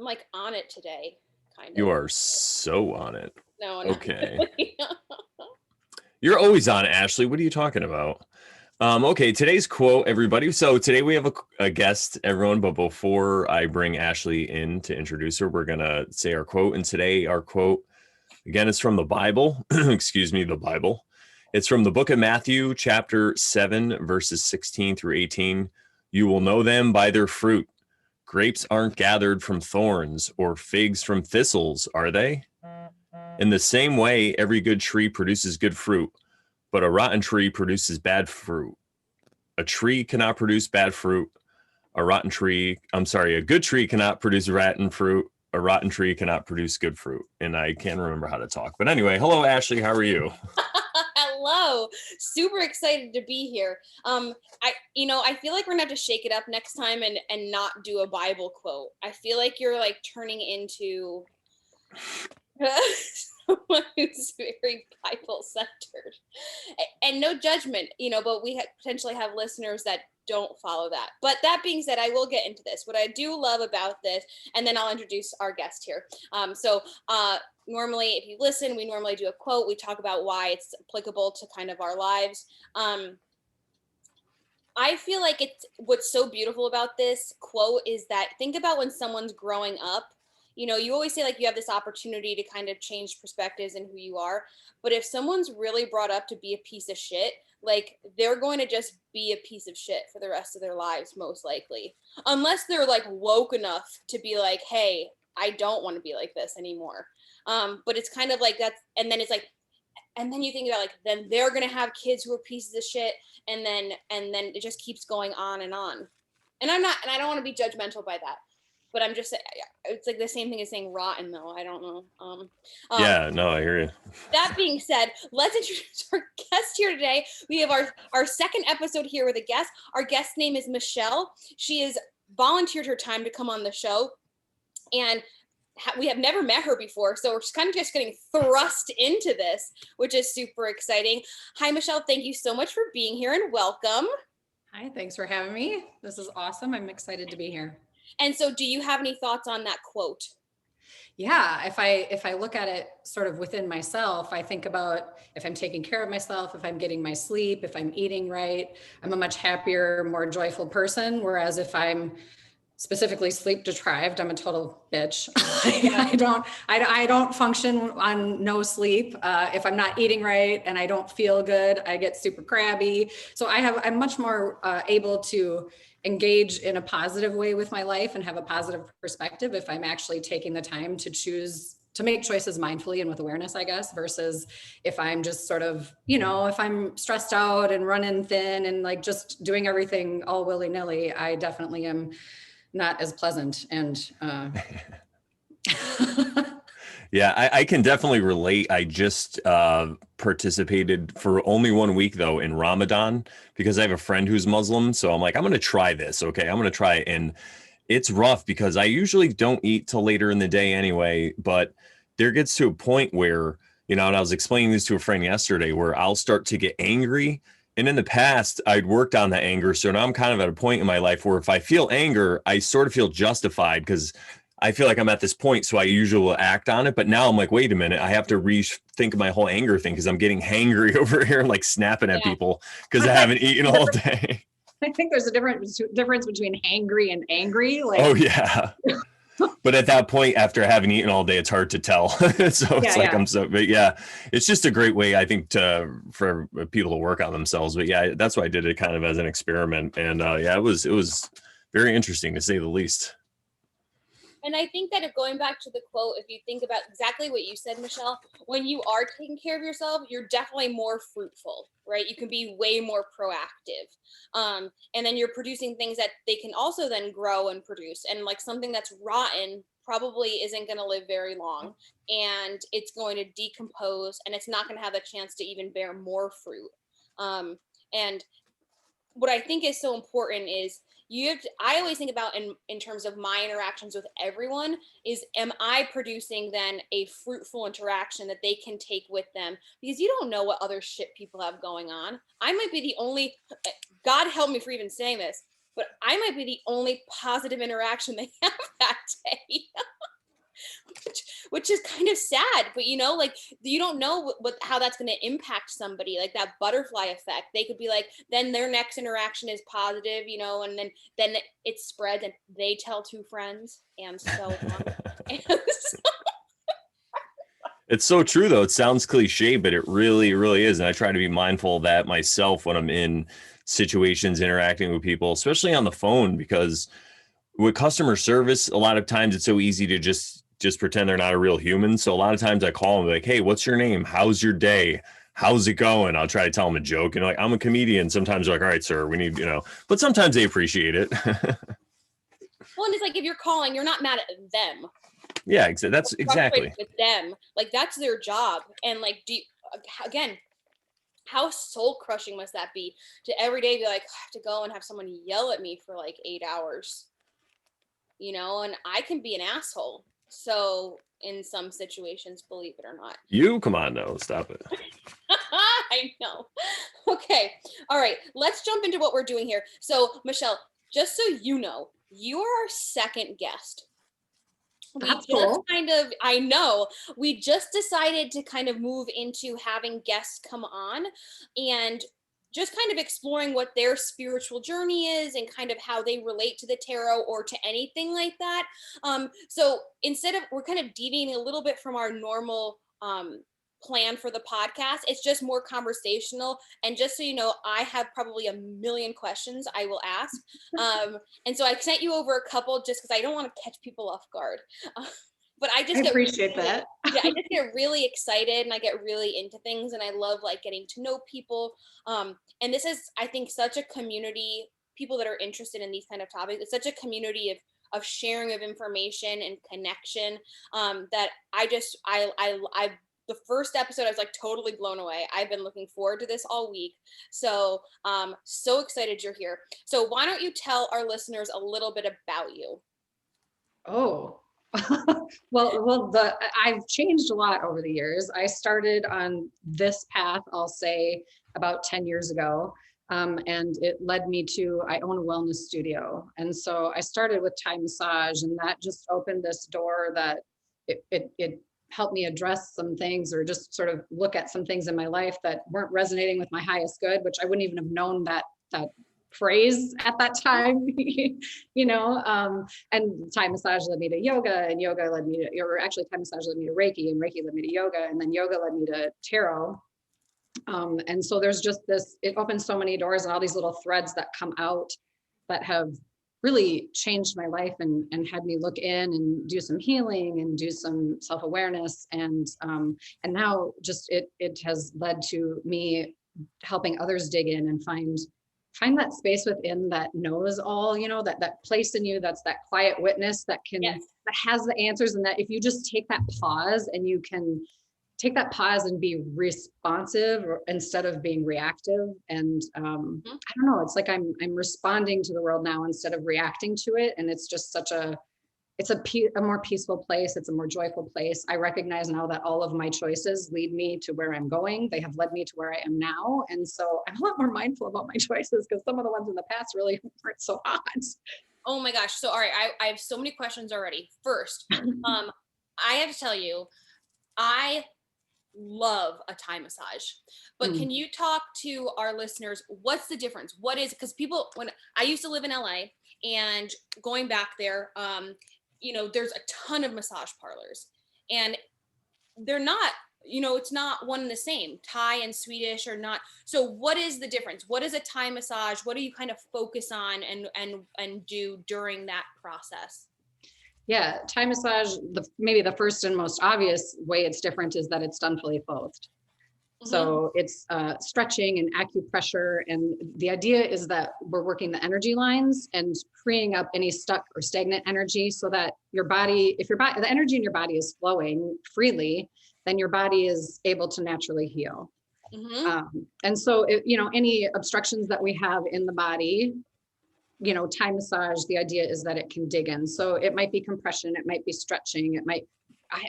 I'm like on it today, kind You of. are so on it. No, not Okay. really. You're always on it, Ashely. What are you talking about? Okay, today's quote, everybody. So today we have a guest, everyone. But before I bring Ashely in to introduce her, we're going to say our quote. And today our quote, again, is from the Bible. Excuse me, the Bible. It's from the book of Matthew, chapter 7, verses 16 through 18. You will know them by their fruit. Grapes aren't gathered from thorns or figs from thistles, are they? In the same way, every good tree produces good fruit, but a rotten tree produces bad fruit. A tree cannot produce bad fruit. A good tree cannot produce rotten fruit. A rotten tree cannot produce good fruit. And I can't remember how to talk. But anyway, hello, Ashely. How are you? Hello, super excited to be here. I feel like we're gonna have to shake it up next time and not do a Bible quote. I feel like you're like turning into someone who's very Bible centered, and no judgment, but we potentially have listeners that don't follow that. But that being said, I will get into this. What I do love about this, and then I'll introduce our guest here. Normally, if you listen, we normally do a quote. We talk about why it's applicable to kind of our lives. I feel like what's so beautiful about this quote is that think about when someone's growing up. You always say like you have this opportunity to kind of change perspectives and who you are. But if someone's really brought up to be a piece of shit, like they're going to just be a piece of shit for the rest of their lives, most likely. Unless they're like woke enough to be like, hey, I don't want to be like this anymore. But it's kind of like that's, and then it's like, and then you think about like, then they're going to have kids who are pieces of shit. And then it just keeps going on. And I don't want to be judgmental by that, but I'm just, it's like the same thing as saying rotten though. I don't know. Yeah, no, I hear you. That being said, let's introduce our guest here today. We have our second episode here with a guest. Our guest name is Michelle. She has volunteered her time to come on the show, and we have never met her before, so we're kind of just getting thrust into this, which is super exciting. Hi, Michelle. Thank you so much for being here and welcome. Hi, thanks for having me. This is awesome. I'm excited to be here. And so do you have any thoughts on that quote? Yeah, if I look at it sort of within myself, I think about if I'm taking care of myself, if I'm getting my sleep, if I'm eating right, I'm a much happier, more joyful person. Whereas if I'm specifically sleep deprived, I'm a total bitch. I don't function on no sleep. If I'm not eating right and I don't feel good, I get super crabby. So I'm much more able to engage in a positive way with my life and have a positive perspective if I'm actually taking the time to choose to make choices mindfully and with awareness, I guess, versus if I'm just sort of, if I'm stressed out and running thin and like just doing everything all willy-nilly, I definitely am not as pleasant. And Yeah, I can definitely relate. I just participated for only 1 week, though, in Ramadan because I have a friend who's Muslim. So I'm like, I'm going to try this. Okay, I'm going to try it. And it's rough because I usually don't eat till later in the day anyway. But there gets to a point where, and I was explaining this to a friend yesterday, where I'll start to get angry. And in the past, I'd worked on the anger. So now I'm kind of at a point in my life where if I feel anger, I sort of feel justified because I feel like I'm at this point, so I usually will act on it. But now I'm like, wait a minute, I have to rethink my whole anger thing because I'm getting hangry over here, like snapping at people because I haven't eaten all day. I think there's a difference between hangry and angry. Like, oh yeah. But at that point, after having eaten all day, it's hard to tell. So it's but yeah, it's just a great way, I think, for people to work on themselves. But yeah, that's why I did it kind of as an experiment. And yeah, it was very interesting to say the least. And I think that going back to the quote, if you think about exactly what you said, Michelle, when you are taking care of yourself, you're definitely more fruitful, right? You can be way more proactive. And then you're producing things that they can also then grow and produce. And like something that's rotten probably isn't going to live very long, and it's going to decompose, and it's not going to have a chance to even bear more fruit. And what I think is so important is I always think about in terms of my interactions with everyone is, am I producing then a fruitful interaction that they can take with them? Because you don't know what other shit people have going on. I might be the only, God help me for even saying this, but I might be the only positive interaction they have that day. which is kind of sad, but you know, like you don't know how that's going to impact somebody, like that butterfly effect. They could be like, then their next interaction is positive, you know, and then it spreads and they tell 2 friends and so on. And so, It's so true though. It sounds cliche, but it really, really is. And I try to be mindful of that myself when I'm in situations interacting with people, especially on the phone, because with customer service, a lot of times it's so easy to just pretend they're not a real human. So a lot of times I call them like, hey, what's your name? How's your day? How's it going? I'll try to tell them a joke. And like, I'm a comedian. Sometimes they're like, all right, sir, we need, you know, but sometimes they appreciate it. well, and it's like if you're calling, you're not mad at them. Yeah, that's exactly with them. Like that's their job. And like, again, how soul crushing must that be to every day be like, I have to go and have someone yell at me for like 8 hours, you know, and I can be an asshole. So in some situations, believe it or not. You come on, no, stop it. I know. Okay. All right. Let's jump into what we're doing here. So Michelle, just so you know, you are our second guest. That's cool. I know, we just decided to kind of move into having guests come on and just kind of exploring what their spiritual journey is and kind of how they relate to the tarot or to anything like that. So we're kind of deviating a little bit from our normal plan for the podcast. It's just more conversational. And just so you know, I have probably a million questions I will ask. And so I sent you over a couple just because I don't want to catch people off guard. But I appreciate that. Yeah, I just get really excited and I get really into things and I love like getting to know people. And this is, I think, such a community, people that are interested in these kind of topics. It's such a community of sharing of information and connection that I the first episode, I was like totally blown away. I've been looking forward to this all week. So, so excited you're here. So why don't you tell our listeners a little bit about you? Oh, well, I've changed a lot over the years. I started on this path, I'll say about 10 years ago. And it led me to, I own a wellness studio. And so I started with Thai massage and that just opened this door that it helped me address some things or just sort of look at some things in my life that weren't resonating with my highest good, which I wouldn't even have known that phrase at that time, you know, and Thai massage led me to yoga and yoga led me to, or actually Thai massage led me to Reiki and Reiki led me to yoga and then yoga led me to tarot. And so there's just this, it opens so many doors and all these little threads that come out that have really changed my life and had me look in and do some healing and do some self-awareness. And now just it has led to me helping others dig in and find that space within that knows all, you know, that place in you, that's that quiet witness that can, that has the answers. And that if you just take that pause and you can take that pause and be responsive instead of being reactive. And I don't know, it's like I'm responding to the world now instead of reacting to it. And it's just it's a more peaceful place. It's a more joyful place. I recognize now that all of my choices lead me to where I'm going. They have led me to where I am now. And so I'm a lot more mindful about my choices because some of the ones in the past really weren't so hot. Oh my gosh. So, all right, I have so many questions already. First, I have to tell you, I love a Thai massage, but can you talk to our listeners, what's the difference? What is, because people, when I used to live in LA and going back there, you know, there's a ton of massage parlors and they're not, you know, it's not one and the same. Thai and Swedish are not. So what is the difference? What is a Thai massage? What do you kind of focus on and do during that process? Yeah, Thai massage, maybe the first and most obvious way it's different is that it's done fully clothed. So it's stretching and acupressure. And the idea is that we're working the energy lines and freeing up any stuck or stagnant energy so that your body, if the energy in your body is flowing freely, then your body is able to naturally heal. And so, you know, any obstructions that we have in the body, you know, Thai massage, the idea is that it can dig in. So it might be compression, it might be stretching,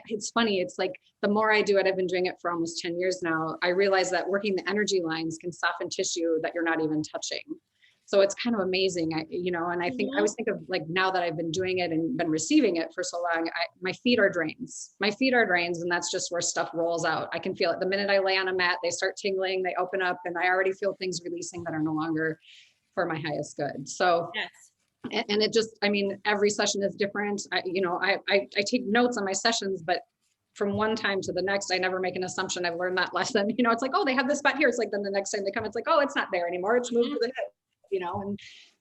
it's funny. It's like the more I do it, I've been doing it for almost 10 years now. I realize that working the energy lines can soften tissue that you're not even touching. So it's kind of amazing. And I think I always think of like, now that I've been doing it and been receiving it for so long, my feet are drains. My feet are drains. And that's just where stuff rolls out. I can feel it the minute I lay on a mat, they start tingling, they open up, and I already feel things releasing that are no longer for my highest good. So, Yes. and it just, I mean, every session is different. I take notes on my sessions, but from one time to the next, I never make an assumption. I've learned that lesson. It's like, oh, they have this spot here. It's like, then the next time they come, it's like, oh, it's not there anymore. It's moved to the hip, and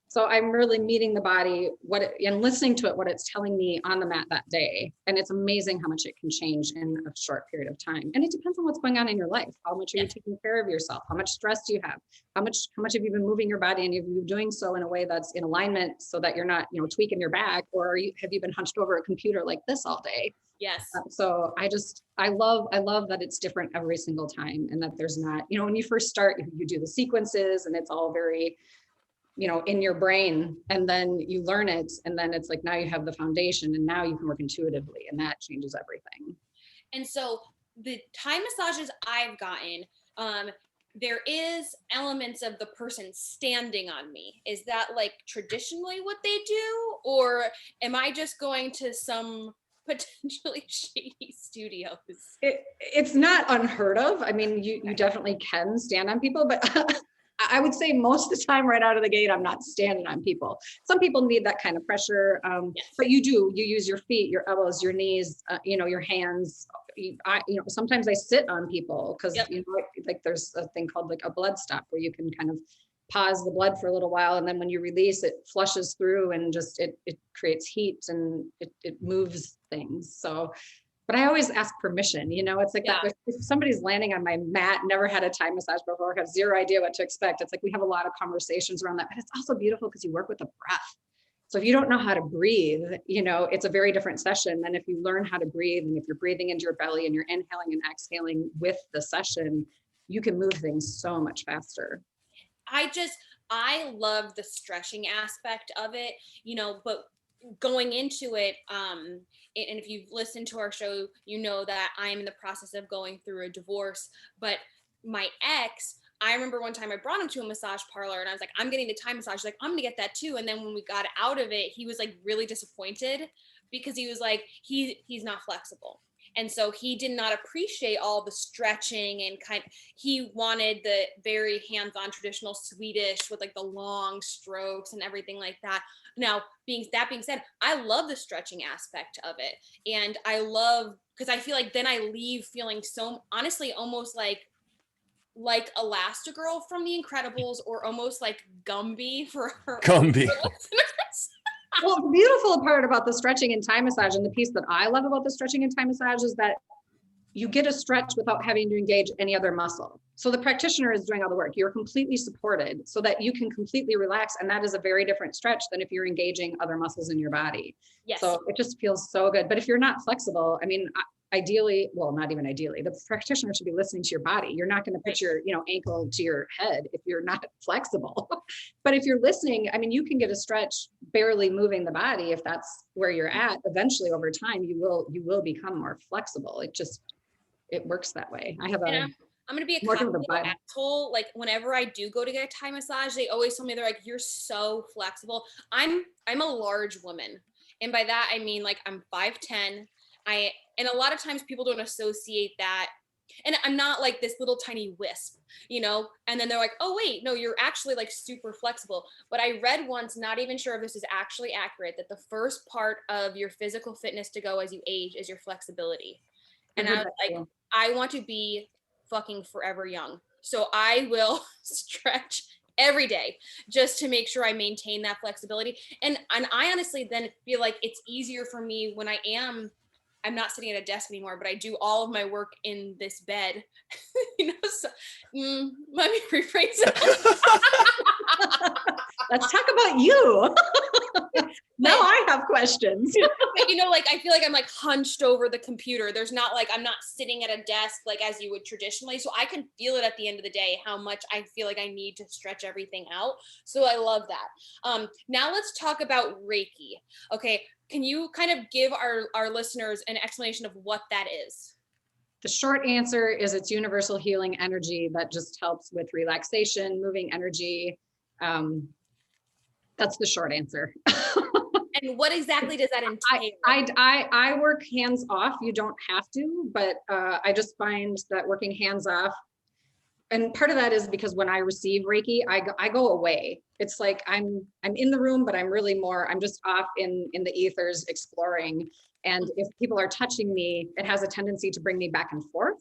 so I'm really meeting the body, and listening to it, what it's telling me on the mat that day. And it's amazing how much it can change in a short period of time. And it depends on what's going on in your life. How much are you taking care of yourself? How much stress do you have? How much have you been moving your body, and have you doing so in a way that's in alignment so that you're not, tweaking your back, or have you been hunched over a computer like this all day? Yes. So I love that it's different every single time, and that there's not, when you first start, you do the sequences and it's all very, in your brain, and then you learn it, and then it's like, now you have the foundation, and now you can work intuitively, and that changes everything. And so the Thai massages I've gotten, there is elements of the person standing on me. Is that like traditionally what they do, or am I just going to some potentially shady studios? It's not unheard of. I mean, you definitely can stand on people, but I would say most of the time right out of the gate, I'm not standing on people. Some people need that kind of pressure, Yes. but you use your feet, your elbows, your knees, your hands. Sometimes I sit on people because, like there's a thing called like a blood stop, where you can kind of pause the blood for a little while. And then when you release, it flushes through, and just, it creates heat, and it moves things. So, but I always ask permission, it's like that. If somebody's landing on my mat, never had a Thai massage before, have zero idea what to expect. It's like, we have a lot of conversations around that, but it's also beautiful because you work with the breath. So if you don't know how to breathe, it's a very different session than if you learn how to breathe. And if you're breathing into your belly and you're inhaling and exhaling with the session, you can move things so much faster. I love the stretching aspect of it, but going into it, and if you've listened to our show, that I'm in the process of going through a divorce. But my ex, I remember one time I brought him to a massage parlor, and I was like, I'm getting the Thai massage. He's like, I'm gonna get that too. And then when we got out of it, he was like really disappointed, because he was like, he's not flexible. And so he did not appreciate all the stretching, and he wanted the very hands-on traditional Swedish with like the long strokes and everything like that. Now, being said, I love the stretching aspect of it. And I love, because I feel like then I leave feeling so, honestly, almost like Elastigirl from The Incredibles, or almost like Gumby for her Gumby. listeners. Well, the beautiful part about the stretching and Thai massage, and the piece that I love about the stretching and Thai massage, is that you get a stretch without having to engage any other muscle. So the practitioner is doing all the work. You're completely supported so that you can completely relax. And that is a very different stretch than if you're engaging other muscles in your body. Yes. So it just feels so good. But if you're not flexible, I mean, ideally, well, not even ideally, the practitioner should be listening to your body. You're not going to put your, ankle to your head if you're not flexible. But if you're listening, I mean, you can get a stretch barely moving the body. If that's where you're at, eventually over time, you will become more flexible. It works that way. I have I'm going to be a complete asshole. Like, whenever I do go to get a Thai massage, they always tell me, they're like, you're so flexible. I'm a large woman. And by that, I mean, like, I'm 5'10". And a lot of times people don't associate that. And I'm not like this little tiny wisp, and then they're like, oh, wait, no, you're actually like super flexible. But I read once, not even sure if this is actually accurate, that the first part of your physical fitness to go as you age is your flexibility. And I was like, I want to be fucking forever young. So I will stretch every day just to make sure I maintain that flexibility. And I honestly then feel like it's easier for me when I'm not sitting at a desk anymore, but I do all of my work in this bed. So, let me rephrase it. Let's talk about you. Now I have questions. But, like, I feel like I'm like hunched over the computer. There's not like, I'm not sitting at a desk like as you would traditionally. So I can feel it at the end of the day, how much I feel like I need to stretch everything out. So I love that. Now let's talk about Reiki. Okay. Can you kind of give our listeners an explanation of what that is? The short answer is it's universal healing energy that just helps with relaxation, moving energy. That's the short answer. And what exactly does that entail? I work hands off. You don't have to, but I just find that working hands off, and part of that is because when I receive Reiki, I go away. It's like I'm in the room, but I'm just off in the ethers exploring. And if people are touching me, it has a tendency to bring me back and forth.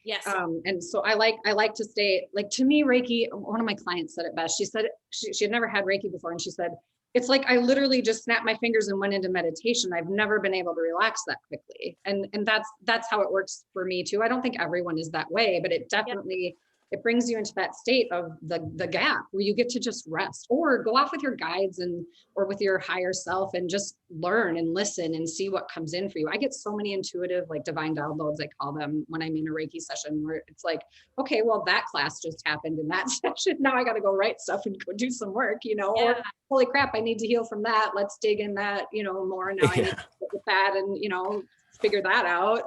Yes. And so I like to stay, like, to me, Reiki, one of my clients said it best. She said she had never had Reiki before. And she said, it's like I literally just snapped my fingers and went into meditation. I've never been able to relax that quickly. And that's how it works for me too. I don't think everyone is that way, but it definitely, it brings you into that state of the gap where you get to just rest or go off with your guides or with your higher self and just learn and listen and see what comes in for you. I get so many intuitive, like divine downloads, I call them, when I'm in a Reiki session, where it's like, okay, well, that class just happened in that session. Now I got to go write stuff and go do some work, or holy crap, I need to heal from that. Let's dig in that, more. Now I need to sit with that and, figure that out.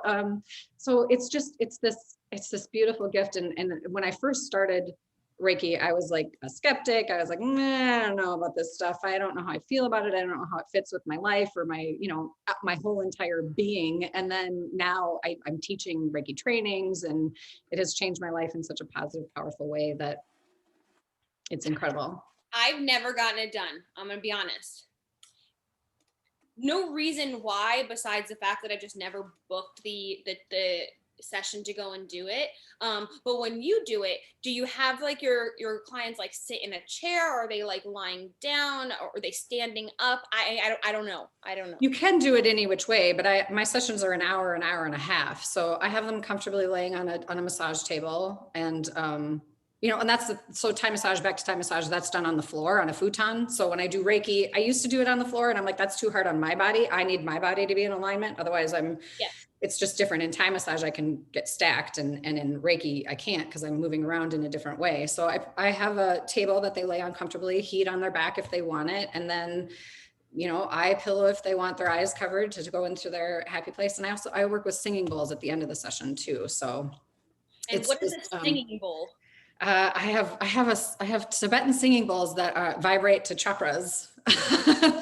So it's this beautiful gift. And when I first started Reiki, I was like a skeptic. I was like, I don't know about this stuff. I don't know how I feel about it. I don't know how it fits with my life or my, my whole entire being. And then now I'm teaching Reiki trainings, and it has changed my life in such a positive, powerful way that it's incredible. I've never gotten it done. I'm going to be honest. No reason why, besides the fact that I just never booked the session to go and do it. But when you do it, do you have like your clients like sit in a chair, or are they like lying down, or are they standing up? I don't know. You can do it any which way, but my sessions are an hour and a half. So I have them comfortably laying on a massage table, and and that's so Thai massage, back to Thai massage, that's done on the floor on a futon. So when I do Reiki, I used to do it on the floor, and I'm like, that's too hard on my body. I need my body to be in alignment. Otherwise it's just different. In Thai massage, I can get stacked, and in Reiki, I can't, because I'm moving around in a different way. So I have a table that they lay on comfortably, heat on their back if they want it. And then, eye pillow if they want their eyes covered to go into their happy place. And I work with singing bowls at the end of the session too. So and what is a singing bowl? I have Tibetan singing bowls that vibrate to chakras.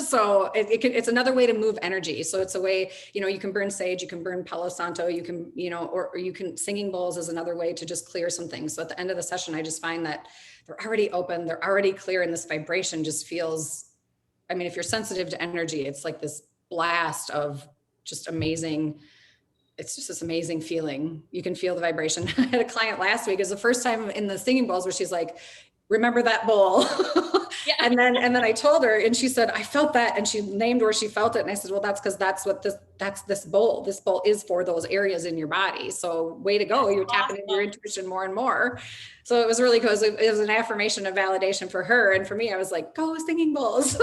So it's another way to move energy. So it's a way, you can burn sage, you can burn Palo Santo, you can, or you can, singing bowls is another way to just clear some things. So at the end of the session, I just find that they're already open, they're already clear, and this vibration just feels, if you're sensitive to energy, it's like this blast of just amazing. It's just this amazing feeling. You can feel the vibration. I had a client last week. It was the first time in the singing bowls where she's like, remember that bowl? Yeah. And then I told her, and she said, I felt that. And she named where she felt it. And I said, well, that's because that's this bowl. This bowl is for those areas in your body. So way to go. You're tapping into your intuition more and more. So it was really cool. It was an affirmation of validation for her. And for me, I was like, go singing bowls.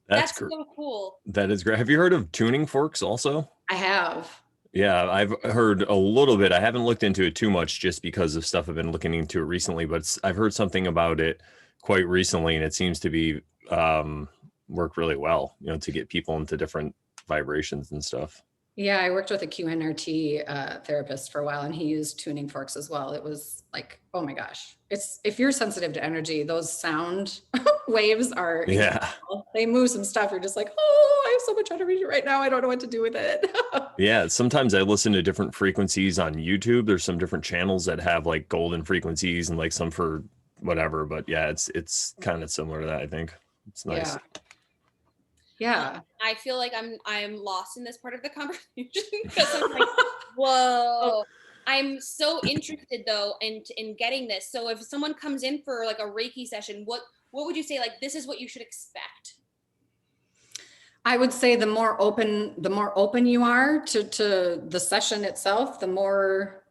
That's so cool. That is great. Have you heard of tuning forks also? I have. Yeah, I've heard a little bit. I haven't looked into it too much just because of stuff I've been looking into it recently, but I've heard something about it quite recently, and it seems to be work really well, to get people into different vibrations and stuff. Yeah, I worked with a QNRT therapist for a while, and he used tuning forks as well. It was like, oh my gosh, if you're sensitive to energy, those sound waves are incredible. They move some stuff. You're just like, oh, I have so much energy right now. I don't know what to do with it. Yeah, sometimes I listen to different frequencies on YouTube. There's some different channels that have like golden frequencies and like some for whatever. But yeah, it's kind of similar to that, I think. It's nice. Yeah. I feel like I'm lost in this part of the conversation because I'm like, whoa. I'm so interested though in getting this. So if someone comes in for like a Reiki session, what would you say, like, this is what you should expect? I would say the more open you are to the session itself, the more,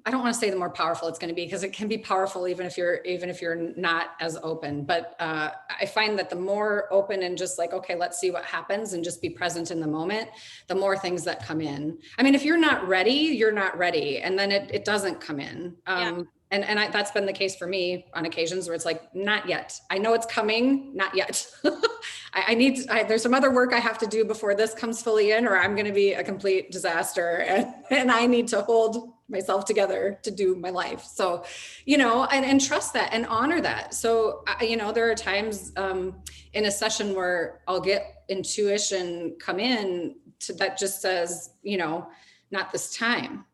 I don't want to say the more powerful it's going to be, because it can be powerful even if you're not as open. But I find that the more open and just like, okay, let's see what happens and just be present in the moment, the more things that come in. If you're not ready, you're not ready. And then it doesn't come in. And that's been the case for me on occasions where it's like, not yet. I know it's coming, not yet. There's some other work I have to do before this comes fully in, or I'm going to be a complete disaster. And I need to hold myself together to do my life. So, you know, and trust that and honor that. So, you know, there are times in a session where I'll get intuition come in that just says, you know, not this time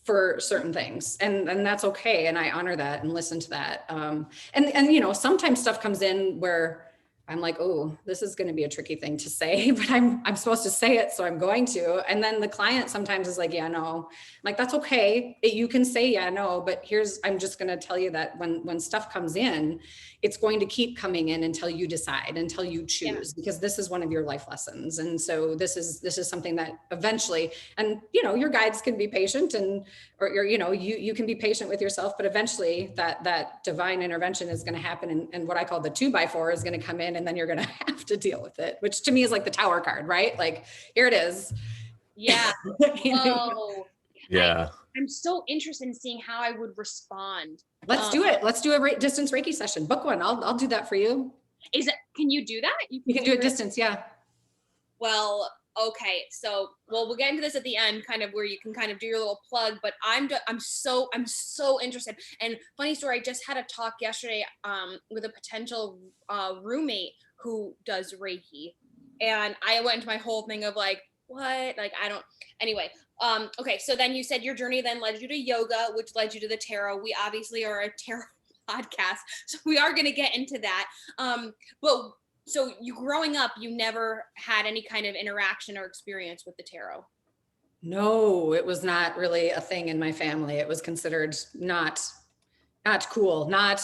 for certain things. And that's okay. And I honor that and listen to that. And, you know, sometimes stuff comes in where I'm like, oh, this is going to be a tricky thing to say, but I'm supposed to say it. So I'm going to. And then the client sometimes is like, yeah, no, I'm like, that's okay. You can say, yeah, no, but I'm just going to tell you that when stuff comes in, it's going to keep coming in until you decide, until you choose, because this is one of your life lessons. And so this is something that eventually, and, you know, your guides can be patient or you know, you can be patient with yourself, but eventually that divine intervention is going to happen. And what I call the 2x4 is going to come in, and then you're going to have to deal with it, which to me is like the Tower card, right? Like, here it is. Yeah. Oh, Yeah. I'm so interested in seeing how I would respond. Let's do it. Let's do a distance Reiki session. Book one. I'll do that for you. Can you do that? You can do it distance. Yeah. Well, okay. So, we'll get into this at the end, kind of where you can kind of do your little plug, but I'm so interested. And funny story, I just had a talk yesterday with a potential roommate who does Reiki. And I went into my whole thing of like, what? Like, I don't, anyway. Okay. So then you said your journey then led you to yoga, which led you to the tarot. We obviously are a tarot podcast, so we are going to get into that. But so you growing up, you never had any kind of interaction or experience with the tarot? No, it was not really a thing in my family. It was considered not cool, not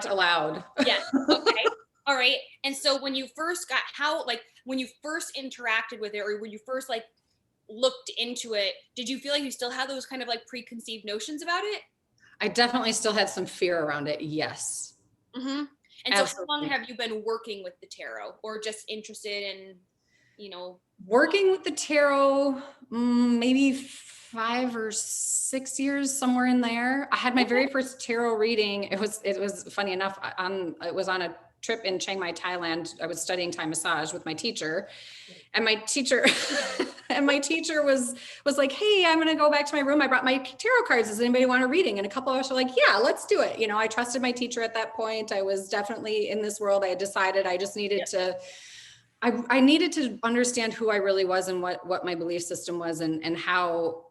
allowed. Yes. Okay. All right. And so when you first when you first interacted with it, or when you first like looked into it, did you feel like you still had those kind of like preconceived notions about it? I definitely still had some fear around it. Yes. Mm-hmm. And Absolutely. So how long have you been working with the tarot, or just interested in, you know? Working with the tarot, maybe 5 or 6 years, somewhere in there. I had my very first tarot reading. It was funny enough, it was on a trip in Chiang Mai, Thailand. I was studying Thai massage with my teacher, and my teacher was like, hey, I'm going to go back to my room. I brought my tarot cards. Does anybody want a reading? And a couple of us were like, yeah, let's do it. You know, I trusted my teacher at that point. I was definitely in this world. I had decided I just needed to, I needed to understand who I really was and what my belief system was, and how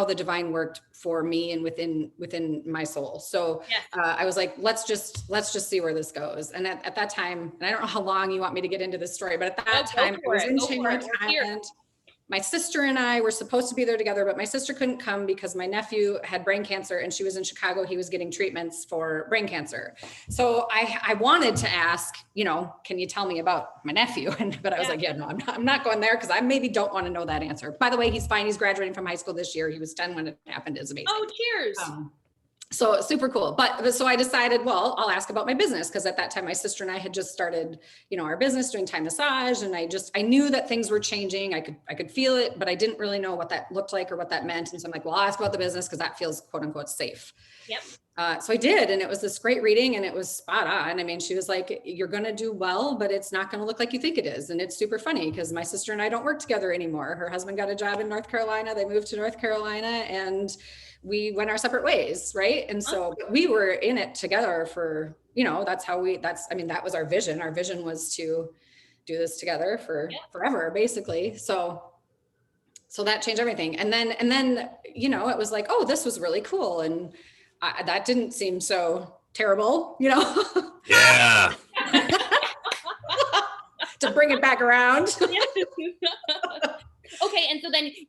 the divine worked for me and within my soul. So I was like, let's just see where this goes. And at that time, and I don't know how long you want me to get into this story, but at that time I was in Chiang Mai, Thailand. My sister and I were supposed to be there together, but my sister couldn't come because my nephew had brain cancer and she was in Chicago. He was getting treatments for brain cancer. So I wanted to ask, you know, can you tell me about my nephew? But I was like, yeah, no, I'm not going there, because I maybe don't want to know that answer. By the way, he's fine. He's graduating from high school this year. He was 10 when it happened. It's amazing. Oh, cheers. So super cool. But so I decided, well, I'll ask about my business, because at that time, my sister and I had just started, you know, our business doing Thai massage. And I knew that things were changing. I could feel it, but I didn't really know what that looked like or what that meant. And so I'm like, well, I'll ask about the business, because that feels quote unquote safe. Yep. So I did. And it was this great reading, and it was spot on. I mean, she was like, you're going to do well, but it's not going to look like you think it is. And it's super funny, because my sister and I don't work together anymore. Her husband got a job in North Carolina. They moved to North Carolina, and we went our separate ways. Right. And so we were in it together for, you know, that was our vision. Our vision was to do this together for forever, basically. So that changed everything. And then, you know, it was like, oh, this was really cool. And that didn't seem so terrible, you know? Yeah. To bring it back around. Okay. And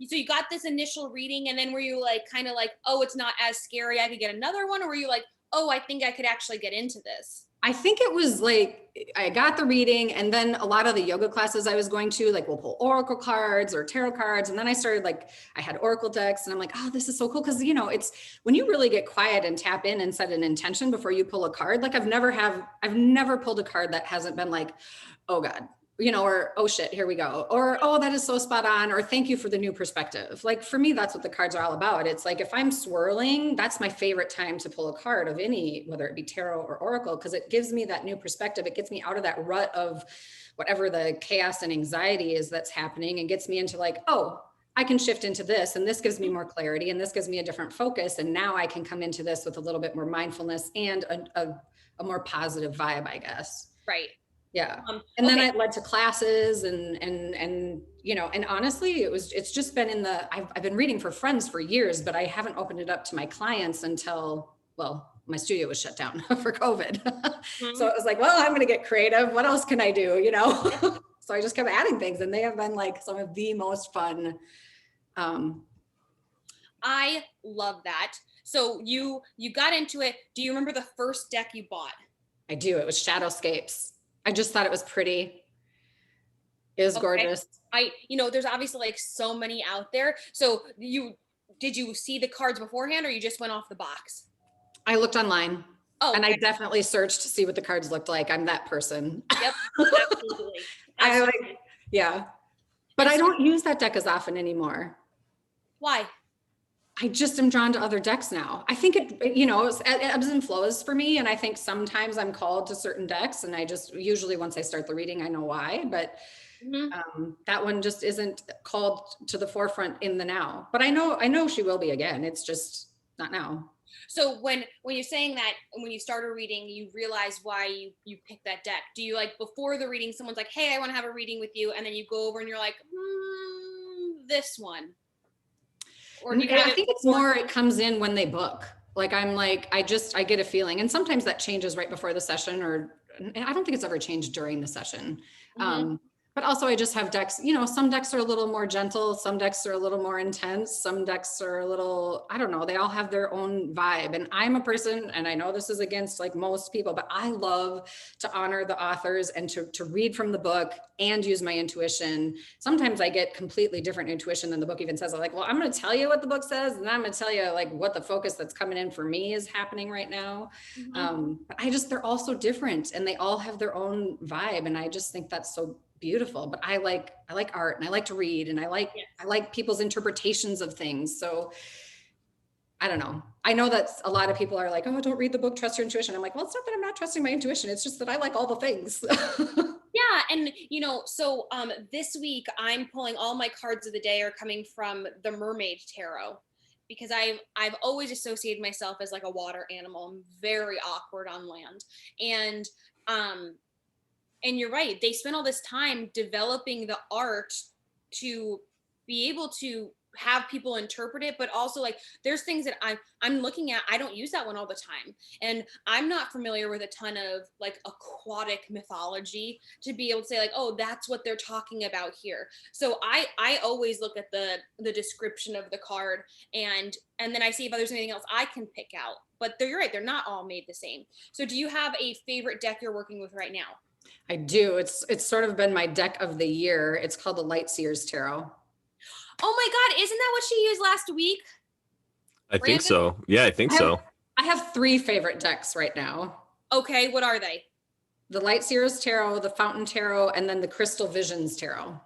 so you got this initial reading, and then were you like, kind of like, oh, it's not as scary, I could get another one? Or were you like, oh, I think I could actually get into this? I think it was like, I got the reading, and then a lot of the yoga classes I was going to, like, we'll pull oracle cards or tarot cards. And then I started, like, I had oracle decks, and I'm like, oh, this is so cool. Cause you know, it's when you really get quiet and tap in and set an intention before you pull a card. Like I've never pulled a card that hasn't been like, oh God, you know, or, oh shit, here we go. Or, oh, that is so spot on. Or thank you for the new perspective. Like for me, that's what the cards are all about. It's like, if I'm swirling, that's my favorite time to pull a card of any, whether it be tarot or oracle, because it gives me that new perspective. It gets me out of that rut of whatever the chaos and anxiety is that's happening, and gets me into like, oh, I can shift into this, and this gives me more clarity, and this gives me a different focus. And now I can come into this with a little bit more mindfulness and a more positive vibe, I guess. Right. Yeah. And then it led to classes and, you know, and honestly, it's just been I've been reading for friends for years, but I haven't opened it up to my clients until, well, my studio was shut down for COVID. So it was like, well, I'm going to get creative. What else can I do? You know? So I just kept adding things, and they have been like some of the most fun. I love that. So you got into it. Do you remember the first deck you bought? I do. It was Shadowscapes. I just thought it was pretty. It was gorgeous. There's obviously like so many out there. So did you see the cards beforehand, or you just went off the box? I looked online. Oh, and I definitely searched to see what the cards looked like. I'm that person. Yep, absolutely. Yeah. But I don't use that deck as often anymore. Why? I just am drawn to other decks now. I think it ebbs and flows for me. And I think sometimes I'm called to certain decks, and I just, usually once I start the reading, I know why, but that one just isn't called to the forefront in the now, but I know she will be again. It's just not now. So when you're saying that, when you start a reading, you realize why you picked that deck. Do you, like, before the reading, someone's like, hey, I want to have a reading with you, and then you go over and you're like, this one? Or do you I think it's more, it comes in when they book. Like, I'm like, I get a feeling, and sometimes that changes right before the session, and I don't think it's ever changed during the session. But also I just have decks, some decks are a little more gentle. Some decks are a little more intense. Some decks are a little, I don't know, they all have their own vibe. And I'm a person, and I know this is against like most people, but I love to honor the authors and to read from the book and use my intuition. Sometimes I get completely different intuition than the book even says. I'm like, well, I'm going to tell you what the book says, and I'm going to tell you like what the focus that's coming in for me is happening right now. But they're all so different, and they all have their own vibe. And I just think that's so beautiful. But I like art, and I like to read, and I like people's interpretations of things. So I don't know. I know that a lot of people are like, oh, don't read the book, trust your intuition. I'm like, well, it's not that I'm not trusting my intuition. It's just that I like all the things. Yeah. And, so this week I'm pulling, all my cards of the day are coming from the Mermaid Tarot, because I've always associated myself as like a water animal. I'm very awkward on land. And you're right. They spend all this time developing the art to be able to have people interpret it, but also like there's things that I'm looking at. I don't use that one all the time, and I'm not familiar with a ton of like aquatic mythology to be able to say like, oh, that's what they're talking about here. So I always look at the description of the card, and then I see if there's anything else I can pick out. But you're right, they're not all made the same. So do you have a favorite deck you're working with right now? I do. It's sort of been my deck of the year. It's called the Lightseers Tarot. Oh my God, isn't that what she used last week? I think so. Yeah, I think so. I have 3 favorite decks right now. Okay, what are they? The Lightseers Tarot, the Fountain Tarot, and then the Crystal Visions Tarot.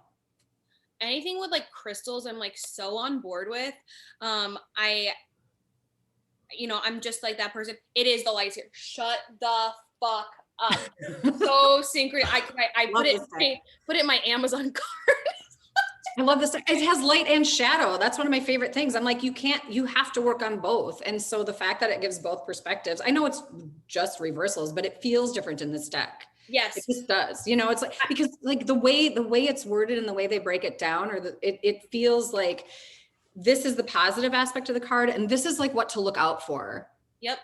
Anything with like crystals, I'm like so on board with. I'm just like that person. It is the Lightseers. Shut the fuck up. So synchronous. I put it in my Amazon card. I love this. It has light and shadow. That's one of my favorite things. I'm like, you have to work on both. And so the fact that it gives both perspectives, I know it's just reversals, but it feels different in this deck. Yes. It just does. It's like, because like the way it's worded and the way they break it down, it feels like this is the positive aspect of the card, and this is like what to look out for. Yep.